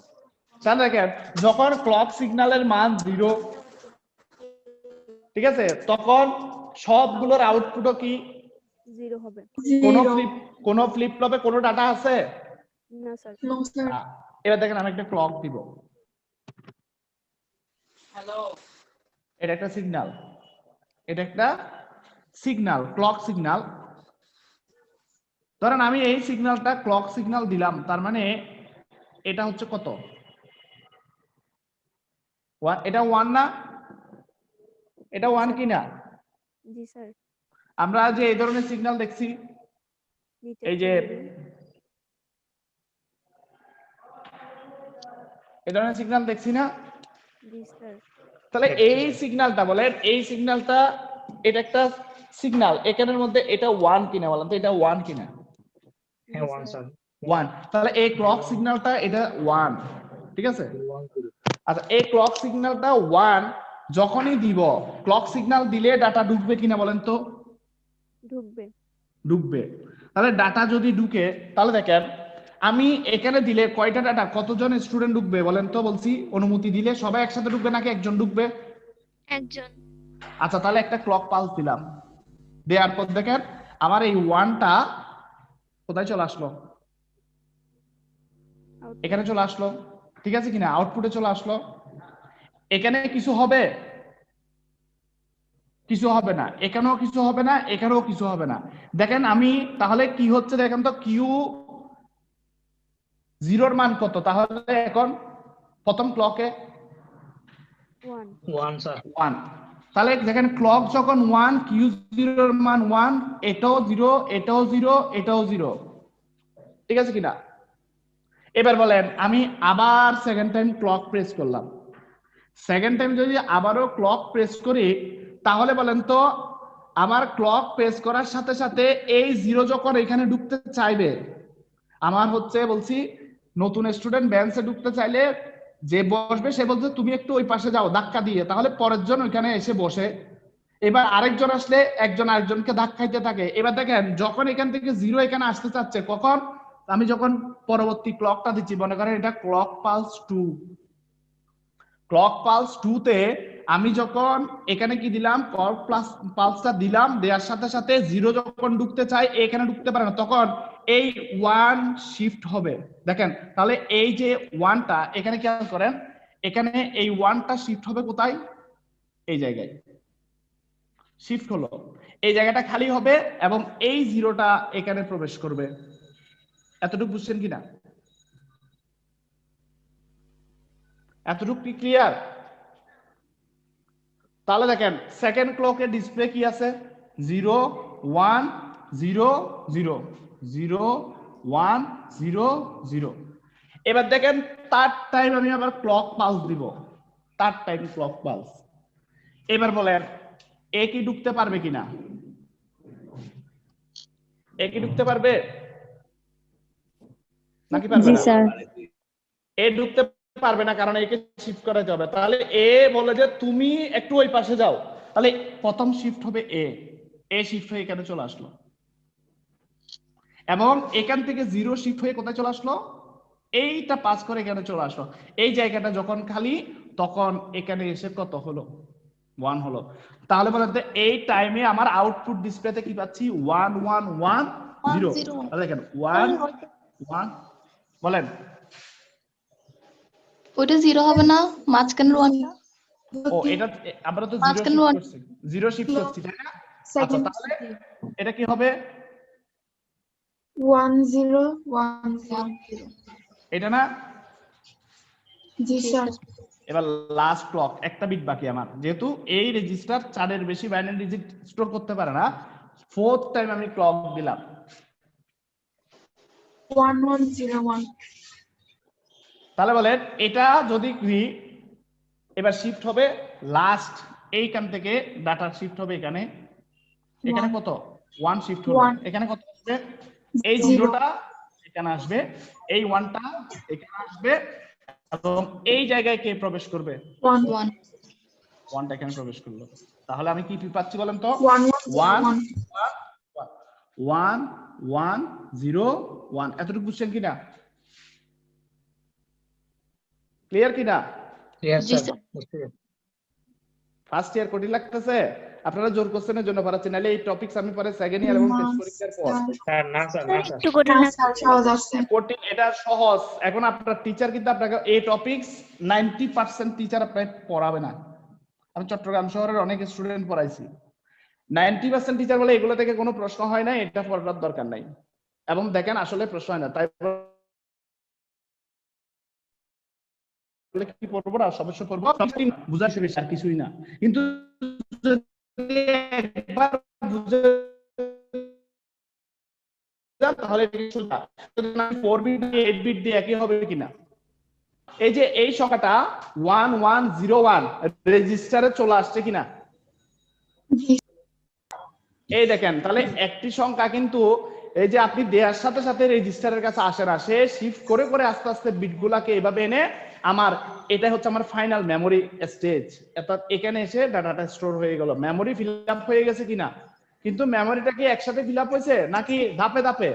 তাহলে দেখেন যখন ক্লক সিগন্যালের মান 0, ঠিক আছে, তখন সবগুলোর আউটপুটও কি 0 হবে। কোন ফ্লিপ ফ্লপে কোনো ডাটা আছে? না স্যার। এবার দেখেন আমি একটা ক্লক দিব, এটা একটা সিগন্যাল, ক্লক সিগন্যাল। ধরেন আমি এই সিগন্যালটা ক্লক সিগন্যাল দিলাম, তার মানে এটা হচ্ছে কত? এটা 1 না? এটা 1 কি না? জি স্যার। আমরা যে এই ধরনের সিগন্যাল দেখছি, এই যে এই ধরনের সিগন্যাল দেখছি না? জি স্যার। তাহলে এই সিগন্যালটা বলেন, এই সিগন্যালটা এটা একটা সিগন্যাল, এখানের মধ্যে এটা 1 কিনা বলেন তো? এটা 1 কিনা? হ্যাঁ 1 স্যার। 1। তাহলে এই ক্লক সিগন্যালটা এটা 1, ঠিক আছে? আচ্ছা, এই ক্লক সিগন্যালটা 1 যখনই দিব, ক্লক সিগন্যাল দিলে ডাটা ঢুকবে কিনা বলেন তো? ঢুকবে। তাহলে ডাটা যদি ঢুকে, তাহলে দেখেন আমি এখানে দিলে কয়টা ডাটা, কতজন স্টুডেন্ট ঢুকবে বলেন তো? বলছি অনুমতি দিলে সবাই একসাথে ঢুকবে নাকি একজন ঢুকবে? একজন। আচ্ছা, তাহলে একটা ক্লক পালস দিলাম, দেওয়ার পর দেখেন আমার এই 1টা কোথায় চলে আসলো? এখানে চলে আসলো, ঠিক আছে কিনা? আউটপুটে চলে আসলো। এখানে কিছু হবে? কিছু হবে না। এখানেও কিছু হবে না, এখানেও কিছু হবে না। দেখেন আমি তাহলে কি হচ্ছে দেখেন তো, কিউ 0 এর মান কত? তাহলে এখন প্রথম ক্লকে 1 1 স্যার 1, তাহলে দেখেন ক্লক যখন 1, Q0 এর মান 1, এটাও 0, এটাও 0, এটাও 0, ঠিক আছে কিনা? এবার বলেন আমি আবার সেকেন্ড টাইম ক্লক প্রেস করলাম, সেকেন্ড টাইম যদি আবারও ক্লক প্রেস করি তাহলে বলেন তো আমার ক্লক প্রেস করার সাথে সাথে এই 0 যখন এখানে ঢুকতে চাইবে, আমার হচ্ছে বলছি নতুন স্টুডেন্ট বেঞ্চে ঢুকতে চাইলে যে বসবে সে বলছে তুমি একটু ওই পাশে যাও ধাক্কা দিয়ে, তাহলে পরের জন ওইখানে এসে বসে। এবার আরেকজন আসলে একজন আরেকজনকে ধাক্কাইতে থাকে। এবার দেখেন যখন এখান থেকে 0 এখানে আসতে চাচ্ছে, কখন আমি যখন পরবর্তী ক্লকটা দিচ্ছি, মনে করেন এটা ক্লক পালস 2, ক্লক পালস 2 তে আমি যখন এখানে কি দিলাম, ক্লক পালসটা দিলাম, দেওয়ার সাথে সাথে 0 যখন ঢুকতে চাই এখানে ঢুকতে পারে না, তখন এই 1 শিফট হবে। দেখেন তাহলে এই যে 1টা এখানে খেয়াল করেন, এখানে এই 1টা শিফট হবে কোথায়, এই জায়গায় শিফট হলো, এই জায়গাটা খালি হবে এবং এই 0টা এখানে প্রবেশ করবে। এতটুকু বুঝছেন কিনা? এতটুকু কি ক্লিয়ার? তাহলে দেখেন সেকেন্ড ক্লকের ডিসপ্লে কি আছে, 0 1 0 0 0 1 0 0। এবার দেখেন থার্ড টাইম আমি আবার ক্লক পালস দিব, থার্ড টাইম ক্লক পালস। এবার বলেন এ কি ঢুকতে পারবে কিনা, এ কি ঢুকতে পারবে নাকি পারবে জি না? স্যার। এ ঢুকতে পারবে না, কারণ একে শিফট করা যাবে। তাহলে এ বলে যে তুমি একটু ওই পাশে যাও, তাহলে প্রথম শিফট হবে এ শিফট হয়ে এখানে চলে আসলো, এবং এখান থেকে 0 শিফট হয়ে কোথায় চলে আসলো, এইটা পাস করে এখানে চলে আসলো। এই জায়গাটা যখন খালি তখন এখানে এসে কত হলো, 1 হলো। তাহলে বলেন তো এই টাইমে আমার আউটপুট ডিসপ্লেতে কি পাচ্ছি, 1 1 1 0। তাহলে দেখেন 1 1, বলেন ওইটা 0 হবে না, মাঝখানের ওয়ানটা? ও এটা আমরা তো 0 মাঝখানের শিফট ওয়ান করছি, 0 শিফট করছি তাই না? আচ্ছা সেকেন্ড তাহলে এটা কি হবে, 1 0 1 0। এটা না? জি স্যার। এবার লাস্ট ক্লক, একটা বিট বাকি আমার, যেহেতু এই রেজিস্টার 4 এর বেশি বাইনারি ডিজিট স্টোর করতে পারে না, ফোর্থ টাইম আমি ক্লক দিলাম 1 1 0 1। তাহলে বলেন এটা যদি কি এবার শিফট হবে লাস্ট, এইখান থেকে ডাটা শিফট হবে এখানে, এখানে কত 1 শিফট হলো, এখানে কত আসবে, এই 0টা এখানে আসবে, এই 1টা এখানে আসবে, এবং এই জায়গায় কে প্রবেশ করবে, 1 1টা এখানে প্রবেশ করলো। তাহলে আমি কি পাচ্ছি বলেন তো, 1 1 1 1 1 0 1। এতটুকু বুঝছেন কিনা, ক্লিয়ার কিনা? ইয়েস জি স্যার স্যার। ফার্স্ট ইয়ার কঠিন লাগতেছে, আপনারা জোর কোশ্চেনের জন্য পারাচ্ছেন, নাহলে এই টপিকস আমি পরে সেকেন্ড ইয়ার এবং টেস্ট পরীক্ষার পর স্যার না স্যার না স্যার একটু কঠিন না লাগছে। স্যার সহজ আছে। কঠিন, এটা সহজ। এখন আপনার টিচার কিন্তু আপনাকে এই টপিকস 90% টিচার আপনাকে পড়াবে না। আমি চট্টগ্রাম শহরের অনেক স্টুডেন্ট পড়াইছি, 90% টিচার বলে এগুলো থেকে কোনো প্রশ্ন হয় না, এটা পড়ার দরকার নাই, এবং দেখেন আসলে প্রশ্ন হয় না, তাই কি পড়বো না, সমস্য পড়বো বুঝার বেশি আর কিছুই না। কিন্তু যদি একবার বুঝে যান তাহলে কিছুটা, যদি না 4 বিট দিয়ে 8 বিট দিয়ে একই হবে কিনা। এই যে এই সংখ্যাটা 1101 রেজিস্টারে চলে আসছে কিনা, জি এই দেখেন তাহলে একটি সংখ্যা কিন্তু এই যে আপনি দেওয়ার সাথে সাথে রেজিস্টারের কাছে আসে না, সে শিফট করে করে আস্তে আস্তে বিটগুলাকে এভাবে এনে আমার, এটা হচ্ছে আমার ফাইনাল মেমোরি স্টেজ, অর্থাৎ এখানে এসে ডাটাটা স্টোর হয়ে গেল, মেমোরি ফিল আপ হয়ে গেছে কিনা। কিন্তু মেমোরিটা কি একসাথে ফিল আপ হয়েছে নাকি ধাপে ধাপে,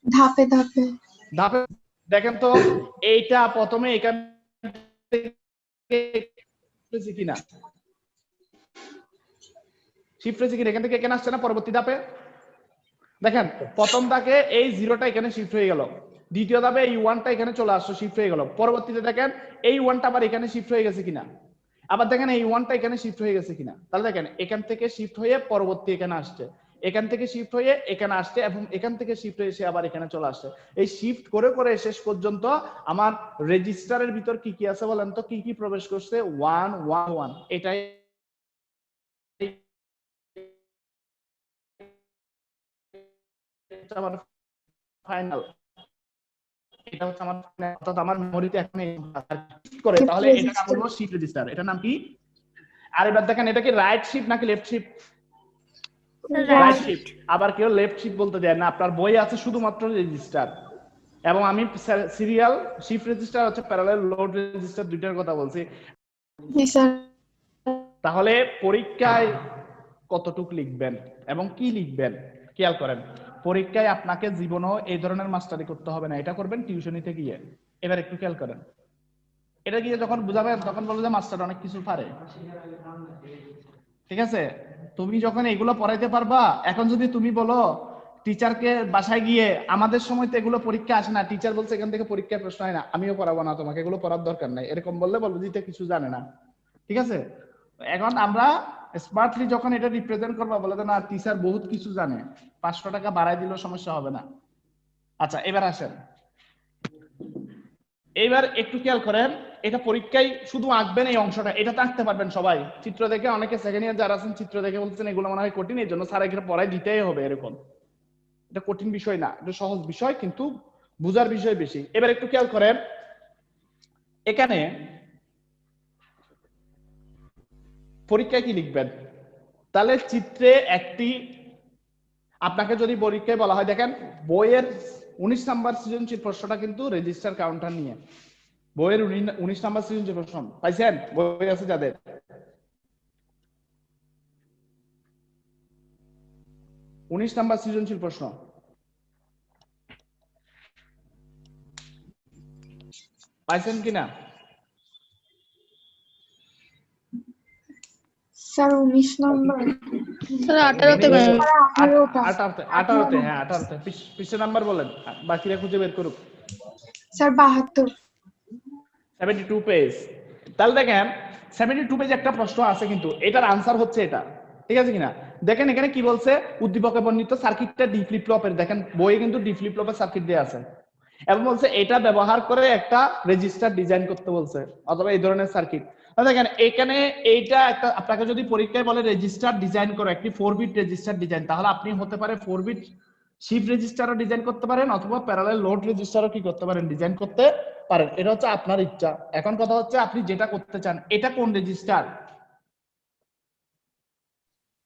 ধাপে ধাপে। ধাপে। দেখেন তো এইটা প্রথমে এখান থেকে কিনা শিফট হয়েছে কিনা, এখান থেকে এখানে আসছে না পরবর্তী ধাপে। দেখেন প্রথম ধাপে এই 0টা এখানে শিফট হয়ে গেল, দ্বিতীয় ধাপে এই 1টা এখানে চলে আসছে, শিফট হয়ে গেল, পরবর্তীতে দেখেন এই 1টা আবার এখানে শিফট হয়ে গেছে কিনা, আবার দেখেন এই 1টা এখানে শিফট হয়ে গেছে কিনা। তাহলে দেখেন এখান থেকে শিফট হয়ে পরবর্তী এখানে আসছে, এখান থেকে শিফট হয়ে এখানে আসছে এবং এখান থেকে শিফট হয়ে এসে আবার এখানে চলে আসছে। এই শিফট করে করে শেষ পর্যন্ত আমার রেজিস্টারের ভিতর কি কি আছে বলেন তো, কি কি প্রবেশ করছে? 1 1 1। এটাই আমার ফাইনাল, এটা হচ্ছে আমার final, অর্থাৎ আমার মেমোরিতে এখন এই করে, তাহলে এটা নাম হলো শিফট রেজিস্টার। এটার নাম কি? আর এবার দেখেন এটা কি রাইট শিফট নাকি লেফট শিফট? Right shift. আবার কেউ লেফট শিফট বলতে দেয় না, আপনার বই আছে শুধুমাত্র রেজিস্টার, এবং আমি সিরিয়াল শিফট রেজিস্টার হচ্ছে প্যারালাল লোড রেজিস্টার দুইটার কথা বলছি। জি স্যার। তাহলে পরীক্ষায় কতটুকু লিখবেন এবং কি লিখবেন খেয়াল করেন। পরীক্ষায় আপনাকে জীবনেও এই ধরনের মাস্টারি করতে হবে না, এটা করবেন টিউশনিতে গিয়ে। এবার একটু খেয়াল করেন, এটা গিয়ে যখন বুঝাবেন তখন বলবে যে মাস্টার অনেক কিছু পারে, ঠিক আছে? তুমি যখন এগুলো পড়াইতে পারবা, এখন যদি তুমি বলো টিচারকে বাসায় গিয়ে, আমাদের সময় তো এগুলো পরীক্ষা আসে না, টিচার বলছে এখান থেকে পরীক্ষায় প্রশ্ন হয় না, আমিও পড়াবো না তোমাকে, এগুলো পড়ার দরকার নাই, এরকম বললে বলবো যে কিছু জানে না, ঠিক আছে? এখন আমরা স্মার্টলি যখন এটা রিপ্রেজেন্ট করবো, বলে না টিচার বহুত কিছু জানে, 500 টাকা বাড়াই দিলেও সমস্যা হবে না। আচ্ছা এবার আসেন, এইবার একটু খেয়াল করেন, এটা পরীক্ষায় শুধু আঁকবেন এই অংশটা, এটা তো আঁকতে পারবেন সবাই। চিত্র দেখে অনেকে সেকেন্ড ইয়ার যারা আছেন চিত্র দেখে বলছেন এগুলো মনে হয় কঠিন, এই জন্য স্যার এখানে পড়াই দিতেই হবে, এরকম। এটা কঠিন বিষয় না, এটা সহজ বিষয়, কিন্তু বুঝার বিষয় বেশি। এবার একটু খেয়াল করেন, এখানে পরীক্ষায় কি লিখবেন? তাহলে চিত্রে একটি, আপনাকে যদি পরীক্ষায় বলা হয়, দেখেন বইয়ের 19 নাম্বার সৃজনশীল প্রশ্নটা কিন্তু রেজিস্টার কাউন্টার নিয়ে, বইয়ের 19 নাম্বার সৃজনশীল প্রশ্ন পাইছেন? বই আছে যাদের? উনিশ নাম্বার সৃজনশীল প্রশ্ন পাইছেন কিনা? স্যার 19 নম্বর। স্যার 18তে ম্যাম। 18তে, হ্যাঁ 18তে। পৃষ্ঠা নাম্বার বলেন, বাকিরা খুঁজে বের করুক। স্যার 72। 72 পেজ। তাহলে দেখেন 72 পেজ একটা প্রশ্ন আছে, কিন্তু এটার আনসার হচ্ছে এটা, ঠিক আছে কিনা? দেখেন এখানে কি বলছে, উদ্দীপকে বর্ণিত সার্কিটটা ডি ফ্লিপ ফ্লপের, দেখেন বইয়ে কিন্তু ডি ফ্লিপ ফ্লপের সার্কিট দেয়া আছে, এবং বলছে এটা ব্যবহার করে একটা রেজিস্টার ডিজাইন করতে বলছে, অথবা এই ধরনের সার্কিট। দেখেন এখানে এইটা একটা, আপনাকে যদি পরীক্ষায় বলে রেজিস্টার ডিজাইন করো, একটি 4 বিট রেজিস্টার ডিজাইন, তাহলে আপনি হতে পারে 4 বিট শিফট রেজিস্টারও ডিজাইন করতে পারেন, অথবা প্যারালাল লোড রেজিস্টারও কি করতে পারেন, ডিজাইন করতে পারেন। এটা হচ্ছে আপনার ইচ্ছা। এখন কথা হচ্ছে আপনি যেটা করতে চান, এটা কোন রেজিস্টার?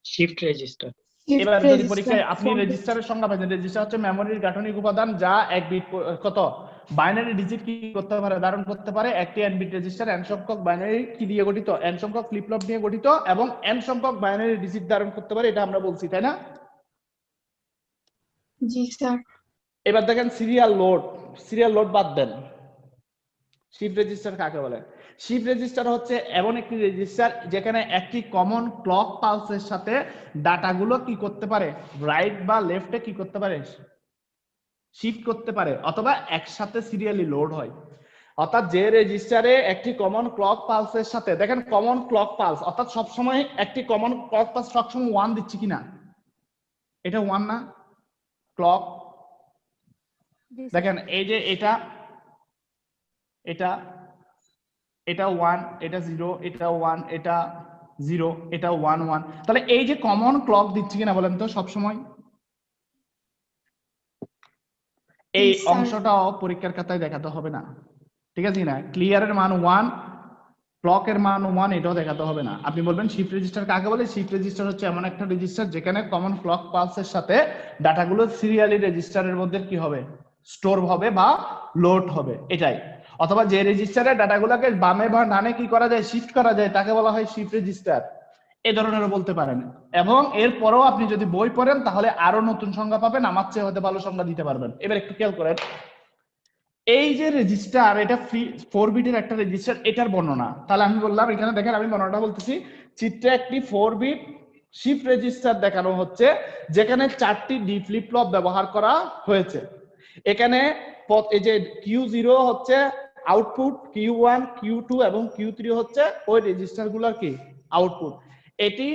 Shift register. এবার যদি পরীক্ষায় আপনি রেজিস্টারের সংজ্ঞা পাবেন, রেজিস্টার হচ্ছে মেমোরির গাঠনিক উপাদান যা এক বিট কত বাইনারি ডিজিট কি করতে পারে, ধারণ করতে পারে। একটি n বিট রেজিস্টার n সংখ্যক বাইনারি কি দিয়ে গঠিত, n সংখ্যক ফ্লিপ ফ্লপ নিয়ে গঠিত, এবং n সংখ্যক বাইনারি ডিজিট ধারণ করতে পারে, এটা আমরা বলছি, তাই না? জি স্যার। এবার দেখেন সিরিয়াল লোড বাদ দেন, শিফট রেজিস্টার কাকে বলে? শিফট রেজিস্টার হচ্ছে এমন একটি রেজিস্টার যেখানে একটি কমন ক্লক পালসের সাথে ডাটাগুলো কি করতে পারে, রাইট বা লেফটে কি করতে পারে, শিফট করতে পারে, অথবা একসাথে সিরিয়ালি লোড হয়। অর্থাৎ যে রেজিস্টারে একটি কমন ক্লক পালসের সাথে, দেখেন কমন ক্লক পালস, অর্থাৎ সবসময় একটি কমন ক্লক পালস সবসময় 1 দিচ্ছি কিনা, এটা 1 না ক্লক? দেখেন এই যে এটা 1, এটা 0, এটা 1, এটা 0, এটা 1 1, তাহলে এই যে কমন ক্লক দিচ্ছি কিনা বলেন তো সব সময়? এই অংশটাও পরীক্ষার খাতায় দেখাতে হবে না, ঠিক আছে কিনা? ক্লিয়ারের মান 1, ক্লকের মান 1, এটাও দেখাতে হবে না। আপনি বলবেন শিফট রেজিস্টার কাকে বলে? শিফট রেজিস্টার হচ্ছে এমন একটা রেজিস্টার যেখানে কমন ক্লক পালসের সাথে ডাটাগুলো সিরিয়ালি রেজিস্টারের মধ্যে কি হবে, স্টোর হবে বা লোড হবে, এটাই। অথবা যে রেজিস্টারে ডাটাগুলোকে বামে বা ডানে কি করা যায়, শিফট করা যায়, তাকে বলা হয় শিফট রেজিস্টার, এই ধরনেরও বলতে পারেন। এবং এরপরও আপনি যদি বই পড়েন তাহলে আরো নতুন সংজ্ঞা পাবেন, আমার চেয়ে হতে ভালো সংজ্ঞা দিতে পারবেন। এবার একটু খেয়াল করেন, এই যে রেজিস্টার, এটা 4 বিটের একটা রেজিস্টার, এটার বর্ণনা। তাহলে আমি বললাম এখানে দেখেন, আমি বর্ণনাটা বলতেছি, চিত্রে একটি 4 বিট শিফট রেজিস্টার দেখানো হচ্ছে যেখানে 4টি ডি ফ্লিপ ফ্লপ ব্যবহার করা হয়েছে। এখানে এই যে Q0 হচ্ছে আউটপুট, Q1, Q2 এবং Q3 হচ্ছে ওই রেজিস্টার গুলোর কি আউটপুট। এটি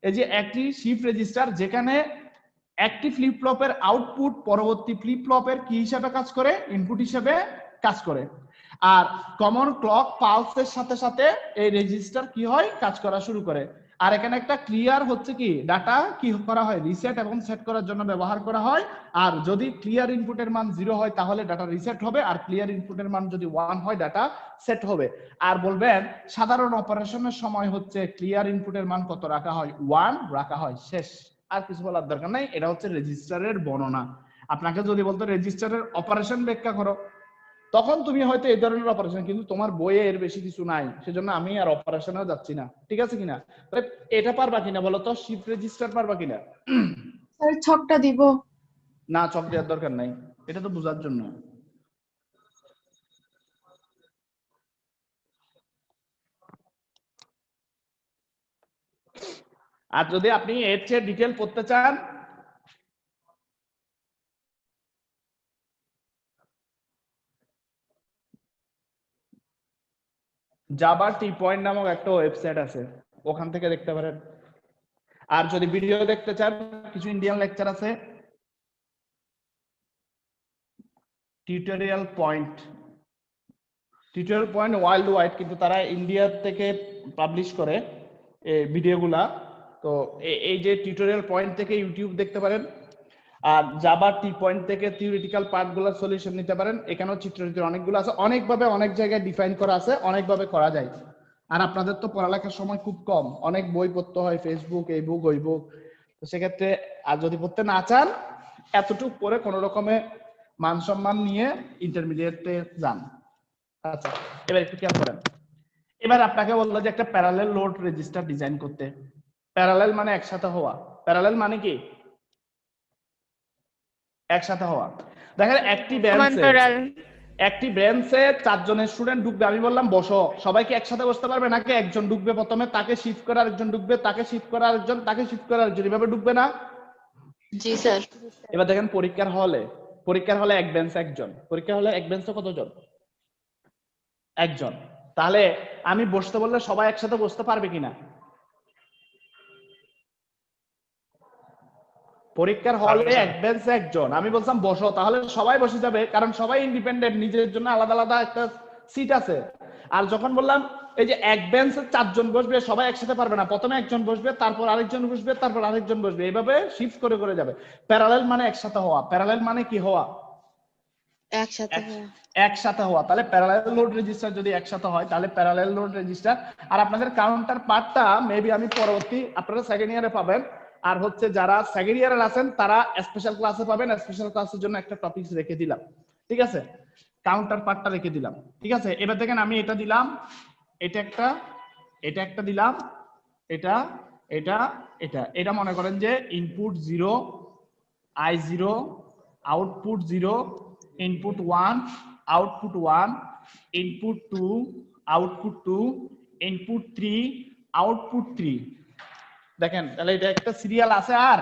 এই যে একটি শিফট রেজিস্টার যেখানে একটি ফ্লিপ ফ্লপের আউটপুট পরবর্তী ফ্লিপ ফ্লপের কি হিসাবে কাজ করে, ইনপুট হিসাবে কাজ করে। আর কমন ক্লক পালসের সাথে সাথে এই রেজিস্টার কি হয়, কাজ করা শুরু করে। আর এখানে একটা ক্লিয়ার হচ্ছে কি ডাটা কি করা হয়, রিসেট এবং সেট করার জন্য ব্যবহার করা হয়। আর যদি ক্লিয়ার ইনপুটের মান 0 হয় তাহলে ডাটা রিসেট হবে, আর ক্লিয়ার ইনপুটের মান যদি 1 হয় ডাটা সেট হবে। আর বলবেন সাধারণ অপারেশনের সময় হচ্ছে ক্লিয়ার ইনপুটের মান কত রাখা হয়, 1 রাখা হয়, শেষ। আর কিছু বলার দরকার নাই, এটা হচ্ছে রেজিস্টারের বর্ণনা। আপনাকে যদি বলতো রেজিস্টারের অপারেশন ব্যাখ্যা করো, তখন তুমি হয়তো এই ধরনের অপারেশন, কিন্তু তোমার বইয়ে এর বেশি কিছু নাই, সেজন্য আমি আর অপারেশনেও যাচ্ছি না, ঠিক আছে কিনা? তাহলে এটা পারবা কিনা বলো তো, শিফট রেজিস্টার পারবা কিনা? স্যার ছকটা দিব? না, ছক দেওয়ার দরকার নাই, এটা তো বোঝার জন্য। আর যদি আপনি এর চেয়ে ডিটেল পড়তে চান, জাভা টি পয়েন্ট নামক একটা ওয়েবসাইট আছে, ওখান থেকে দেখতে পারেন। আর যদি ভিডিও দেখতে চান, কিছু ইন্ডিয়ান লেকচার আছে, টিউটোরিয়াল পয়েন্ট ওয়ার্ল্ড ওয়াইড, কিন্তু তারা ইন্ডিয়া থেকে পাবলিশ করে এই ভিডিওগুলা। তো এই যে টিউটোরিয়াল পয়েন্ট থেকে ইউটিউব দেখতে পারেন, আর জাভা টি পয়েন্ট থেকে থিওরিটিক্যাল পার্টগুলোর সলিউশন নিতে পারেন। এখানেও চিত্র অনেকগুলো আছে, অনেকভাবে অনেক জায়গায় ডিফাইন করা আছে, অনেকভাবে করা যায়। আর আপনাদের তো পড়ালেখার সময় খুব কম, অনেক বই পড়তে হয়, ফেসবুক, এই বুক ওই বুক। তো সেক্ষেত্রে আর যদি পড়তে না চান, এতটুকু পরে কোনো রকমে মান সম্মান নিয়ে ইন্টারমিডিয়েটে যান। আচ্ছা, এবার একটু খেয়াল করেন। এবার আপনাকে বললো যে একটা প্যারালেল লোড রেজিস্টার ডিজাইন করতে। প্যারালেল মানে একসাথে হওয়া। প্যারালেল মানে কি? একসাথে হওয়া। দেখেন একটি ব্রেঞ্চে 4 জনের স্টুডেন্ট ঢুকবে, আমি বললাম বসো, সবাই কি একসাথে বসতে পারবে নাকি একজন ঢুকবে প্রথমে, তাকে শিফট করে আরেকজন ঢুকবে, তাকে শিফট করে আরেকজন, তাকে শিফট করে আরেকজন, এভাবে ঢুকবে না? জি স্যার। এবার দেখেন পরীক্ষার হলে এক বেঞ্চে একজন, পরীক্ষার হলে এক বেঞ্চে কতজন? একজন। তাহলে আমি বসতে বললে সবাই একসাথে বসতে পারবে কিনা? পরীক্ষার হলে এক বেঞ্চে একজন, আমি বললাম বসো, তাহলে সবাই বসে যাবে, কারণ সবাই ইন্ডিপেন্ডেন্ট, নিজের জন্য আলাদা আলাদা একটা সিট আছে। আর যখন বললাম এই যে এক বেঞ্চে 4 জন বসবে, সবাই একসাথে পারবে না, প্রথমে একজন বসবে, তারপর আরেকজন বসবে, তারপর আরেকজন বসবে, এইভাবে শিফট করে করে যাবে। প্যারালেল মানে একসাথে হওয়া। প্যারালেল মানে কি হওয়া? একসাথে হওয়া। তাহলে প্যারালেল লোড রেজিস্টার যদি একসাথে হয় তাহলে প্যারালেল লোড রেজিস্টার। আর আপনাদের কাউন্টার পার্টটা মেবি আমি পরবর্তী আপনারা সেকেন্ড ইয়ারে পাবেন, আর হচ্ছে যারা সেকেন্ড ইয়ারে আছেন তারা স্পেশাল ক্লাসে পাবেন। স্পেশাল ক্লাসের জন্য একটা টপিক রেখে দিলাম, ঠিক আছে? কাউন্টার পার্টটা রেখে দিলাম, ঠিক আছে? এবার দেখেন আমি এটা দিলাম, এটা একটা দিলাম, এটা এটা মনে করেন যে input 0, I0, output 0, input 1, output 1, input 2, output 2, input 3, output 3। দেখেন তাহলে এটা একটা সিরিয়াল আছে, আর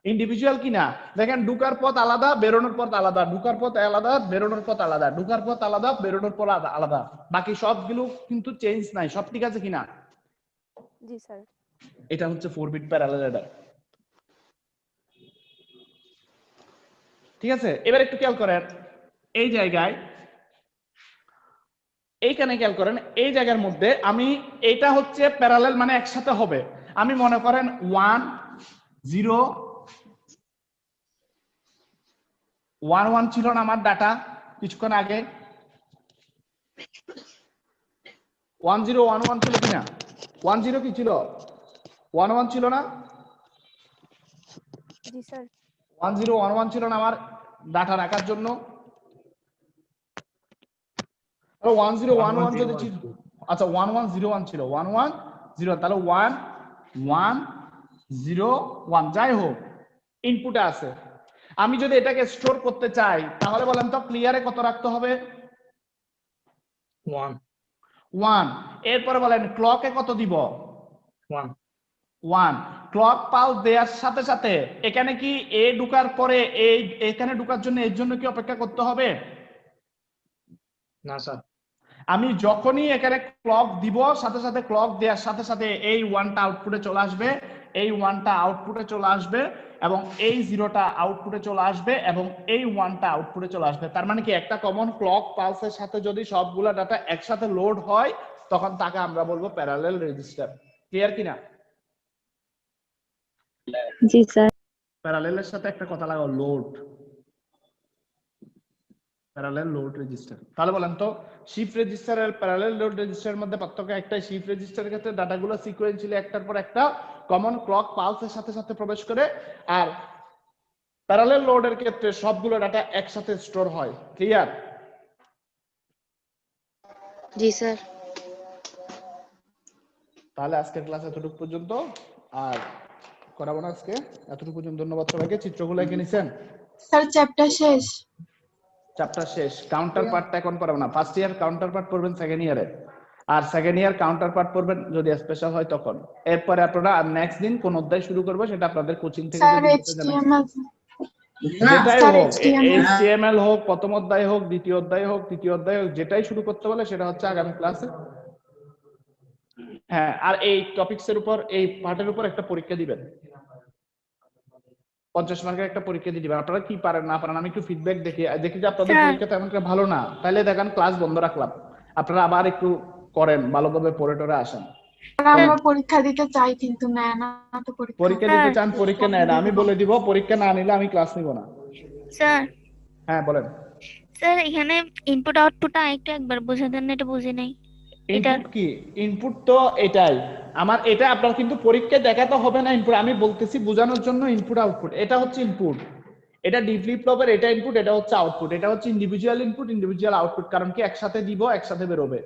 ইন্ডিভিজুয়াল কিনা? দেখেন ঢুকার পথ আলাদা, বেরোনোর পথ আলাদা, ঢুকার পথ আলাদা, বেরোনোর পথ আলাদা, ঢুকার পথ আলাদা, বেরোনোর পথ আলাদা। বাকি সবগুলো কিন্তু চেঞ্জ নাই, সব ঠিক আছে কিনা? জি স্যার। এটা হচ্ছে 4 বিট প্যারালাল অ্যাডার, ঠিক আছে? এবার একটু খেয়াল করেন এই জায়গায়, এইখানে খেয়াল করেন এই জায়গার মধ্যে আমি, এটা হচ্ছে প্যারালাল মানে একসাথে হবে। আমি মনে করেন 1 0 1 1 ছিল না আমার ডাটা কিছুক্ষণ আগে? 1 0 1 1 ছিল কিনা? 1 0 কি ছিল? 1 1 ছিল না? জি স্যার। 1 0 1 1 ছিল না আমার ডাটা রাখার জন্য? 1 0 1 1 যদি ছিল, আচ্ছা 1 1 0 1 ছিল, 1 1 0, তাহলে 1 1 0 1 যাই হোক ইনপুটে আছে। আমি যদি এটাকে স্টোর করতে চাই তাহলে বলেন তো ক্লিয়ারে কত রাখতে হবে? 1 1। এরপরে বলেন ক্লকে কত দিব? 1 1। ক্লক পালস দেওয়ার সাথে সাথে এখানে কি এ ঢুকার পরে এই এখানে ঢুকার জন্য এর জন্য কি অপেক্ষা করতে হবে? না স্যার। আমি যখনই এখানে ক্লক দিব সাথে সাথে ক্লক দেওয়ার সাথে সাথে এই 1টা আউটপুটে চলে আসবে, এই 1টা আউটপুটে চলে আসবে এবং এই 0টা আউটপুটে চলে আসবে এবং এই 1টা আউটপুটে চলে আসবে। তার মানে কি একটা কমন ক্লক পালসের সাথে যদি সবগুলা ডাটা একসাথে লোড হয় তখন তাকে আমরা বলবো প্যারালাল রেজিস্টার। ক্লিয়ার কিনা? জি স্যার। প্যারালালের সাথে একটা কথা লাগাও, লোড, প্যারালাল লোড রেজিস্টার। তাহলে বলেন তো shift register are parallel load রেজিস্টারের মধ্যে পার্থক্য একটাই, শিফট রেজিস্টারের ক্ষেত্রে ডাটাগুলো সিকোয়েন্সিয়ালি একটার পর একটা কমন ক্লক পালসের সাথে সাথে প্রবেশ করে, আর প্যারালাল লোডের ক্ষেত্রে সবগুলো ডাটা একসাথে স্টোর হয়। ক্লিয়ার? জি স্যার। তাহলে আজকের ক্লাস এতটুকু পর্যন্ত, আর করাবো না আজকে, এতটুকু পর্যন্ত। ধন্যবাদ সবাইকে। চিত্রগুলো এঁকে নিছেন? স্যার চ্যাপ্টার শেষ। চ্যাপ্টার শেষ। কাউন্টার পার্টটা এখন পড়াবো না। ফার্স্ট ইয়ার কাউন্টার পার্ট পড়বেন সেকেন্ড ইয়ারে, আর সেকেন্ড ইয়ার কাউন্টার পার্ট পড়বেন যদি স্পেশাল হয় তখন। এরপরে আপনারা নেক্সট দিন কোন অধ্যায় শুরু করবো সেটা আপনাদের কোচিং থেকে স্যার যদি বলতে জানাই। HTML যেটাই স্যার হোক, HTML HTML হোক, প্রথম অধ্যায় হোক, দ্বিতীয় অধ্যায় হোক, তৃতীয় অধ্যায় হোক, যেটাই শুরু করতে বলে সেটা হচ্ছে আগামী ক্লাসে। হ্যাঁ, আর এই টপিকস এর উপর, এই পার্টের উপর একটা পরীক্ষা দিবেন, 50 মার্কের একটা পরীক্ষা দিয়ে দিবেন। আপনারা কি পারেন না পারেন আমি একটু ফিডব্যাক দেখি যে আপনাদের স্যার। পরীক্ষা তেমন একটা ভালো না, তাহলে দেখেন ক্লাস বন্ধ রাখলাম, আপনারা আবার একটু করেন, ভালোভাবে পড়ে টরে আসেন। আমরা পরীক্ষা দিতে চাই কিন্তু নেয় না তো পরীক্ষা দিতে চান, পরীক্ষা নেয় না, আমি বলে দিব পরীক্ষা না নিলে আমি ক্লাস নিব না। স্যার হ্যাঁ বলেন। স্যার এখানে ইনপুট আউটপুট একটু একবার বুঝে দেন, এটা বুঝি নাই। ইনপুট কি? ইনপুট তো এটাই আমার, এটা আপনার কিন্তু পরীক্ষায় দেখাতে হবে না ইনপুট, আমি বলতেছি বোঝানোর জন্য। ইনপুট আউটপুট, এটা হচ্ছে ইনপুট, এটা ডি ফ্লিপ ফ্লপের এটা ইনপুট, এটা হচ্ছে আউটপুট, এটা হচ্ছে ইন্ডিভিজুয়াল ইনপুট, ইন্ডিভিজুয়াল আউটপুট। কারণ কি একসাথে দিব, একসাথে বেরোবে।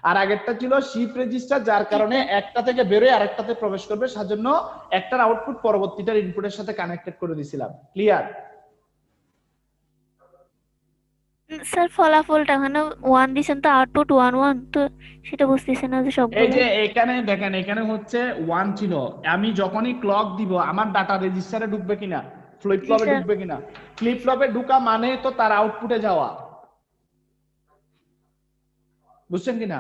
আর আগেরটা ছিল শিফট রেজিস্টার, যার কারণে একটা থেকে বেরোয় আরেকটাতে প্রবেশ করবে, সেজন্য একটার আউটপুট পরবর্তীটার ইনপুটের সাথে কানেক্টেড করে দিয়েছিলাম। ক্লিয়ার? স্যার ফলাফলটা এখানে 1 দিছেন তো, আউটপুট 1 1, তো সেটা বুঝতেছি না যে এই সবগুলো। যে এখানে দেখেন, এখানে হচ্ছে 1 ছিল, আমি যখনই ক্লক দিব আমার ডাটা রেজিস্টারে ঢুকবে কিনা, ফ্লিপ ফ্লপে স্যার। ঢুকবে কিনা। ফ্লিপ ফ্লপে ঢুকা মানে তো তার আউটপুটে যাওয়া, বুঝছেন কিনা?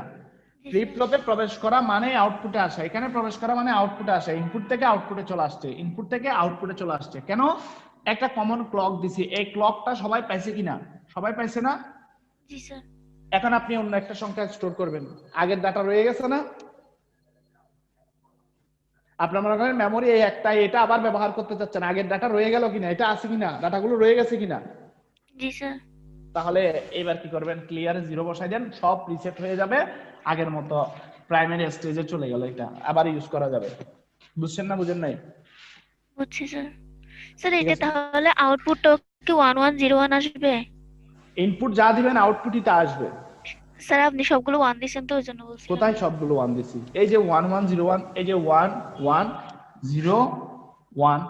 ফ্লিপ ফ্লপে প্রবেশ করা মানে আউটপুটে আসা, এখানে প্রবেশ করা মানে আউটপুটে আসা। ইনপুট থেকে আউটপুটে চলে আসছে, ইনপুট থেকে আউটপুটে চলে আসছে। কেন? একটা কমন ক্লক দিছি, এই ক্লকটা সবাই পাইছে কিনা? সবাই পাইছে না? জি স্যার। এখন আপনি অন্য একটা সংখ্যা স্টোর করবেন, আগের ডাটা রয়ে গেছে না? আপনার মনে করেন মেমোরি এই একটা, এটা আবার ব্যবহার করতে চাচ্ছেন, আগের ডাটা রয়ে গেল কিনা, এটা আছে কিনা, ডাটাগুলো রয়ে গেছে কিনা। জি স্যার। তাহলে এবার কি করবেন, ক্লিয়ারে 0 বসাই দেন, সব রিসেট হয়ে যাবে, আগের মতো প্রাইমারি স্টেজে চলে গেল, এটা আবার ইউজ করা যাবে। বুঝছেন না বুঝেন নাই? বুঝছি স্যার। স্যার ঠিক এটা আছে। তাহলে আউটপুটটা কি 1 1 0 1 আসবে? ইনপুট যা দিবেন আউটপুটই তা আসবে। স্যার আপনি সবগুলো 1 দিছেন তো, ওই জন্য বলছি। কোথায় সবগুলো 1 দিছি? এই যে 1 1 0 1, এই যে 1 1 0 1।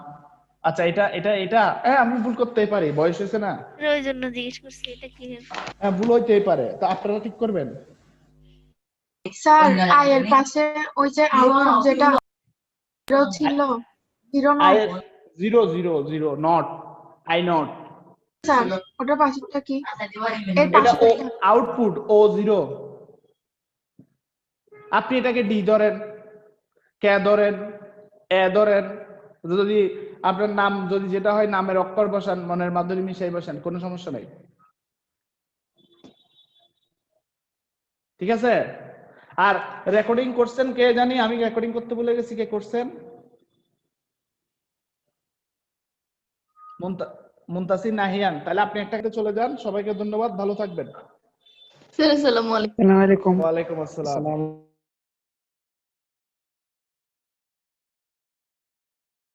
আচ্ছা এটা এটা এটা আমি ভুল করতেই পারি, বয়স হয়েছে না, ওই জন্য জিজ্ঞেস করছি এটা কি। ভুল হইতেই পারে, তো আপনারা ঠিক করবেন। স্যার আই এর পাশে ওই যে আউটপুট যেটা জিরো ছিল, zero I not 0 0 0 not, I not, sir ওটার পাশেরটা কি? এর এটা ও পাশেরটা আউটপুট ও 0। আপনি এটাকে ডি ধরেন, কে ধরেন, এ ধরেন, যদি আপনার নাম যদি যেটা হয় নামের অক্ষর বসান, মনের মাধুরী মিশাই বসান, কোনো সমস্যা নাই। ঠিক আছে? আর রেকর্ডিং করছেন কে জানি, আমি রেকর্ডিং করতে ভুলে গেছি, কে করছেন? মুনতাসির নাহিয়ান। তাহলে আপনি একটা চলে যান। সবাইকে ধন্যবাদ, ভালো থাকবেন। স্যার আসসালামু আলাইকুম। আসসালামু আলাইকুম। ওয়ালাইকুম আসসালাম।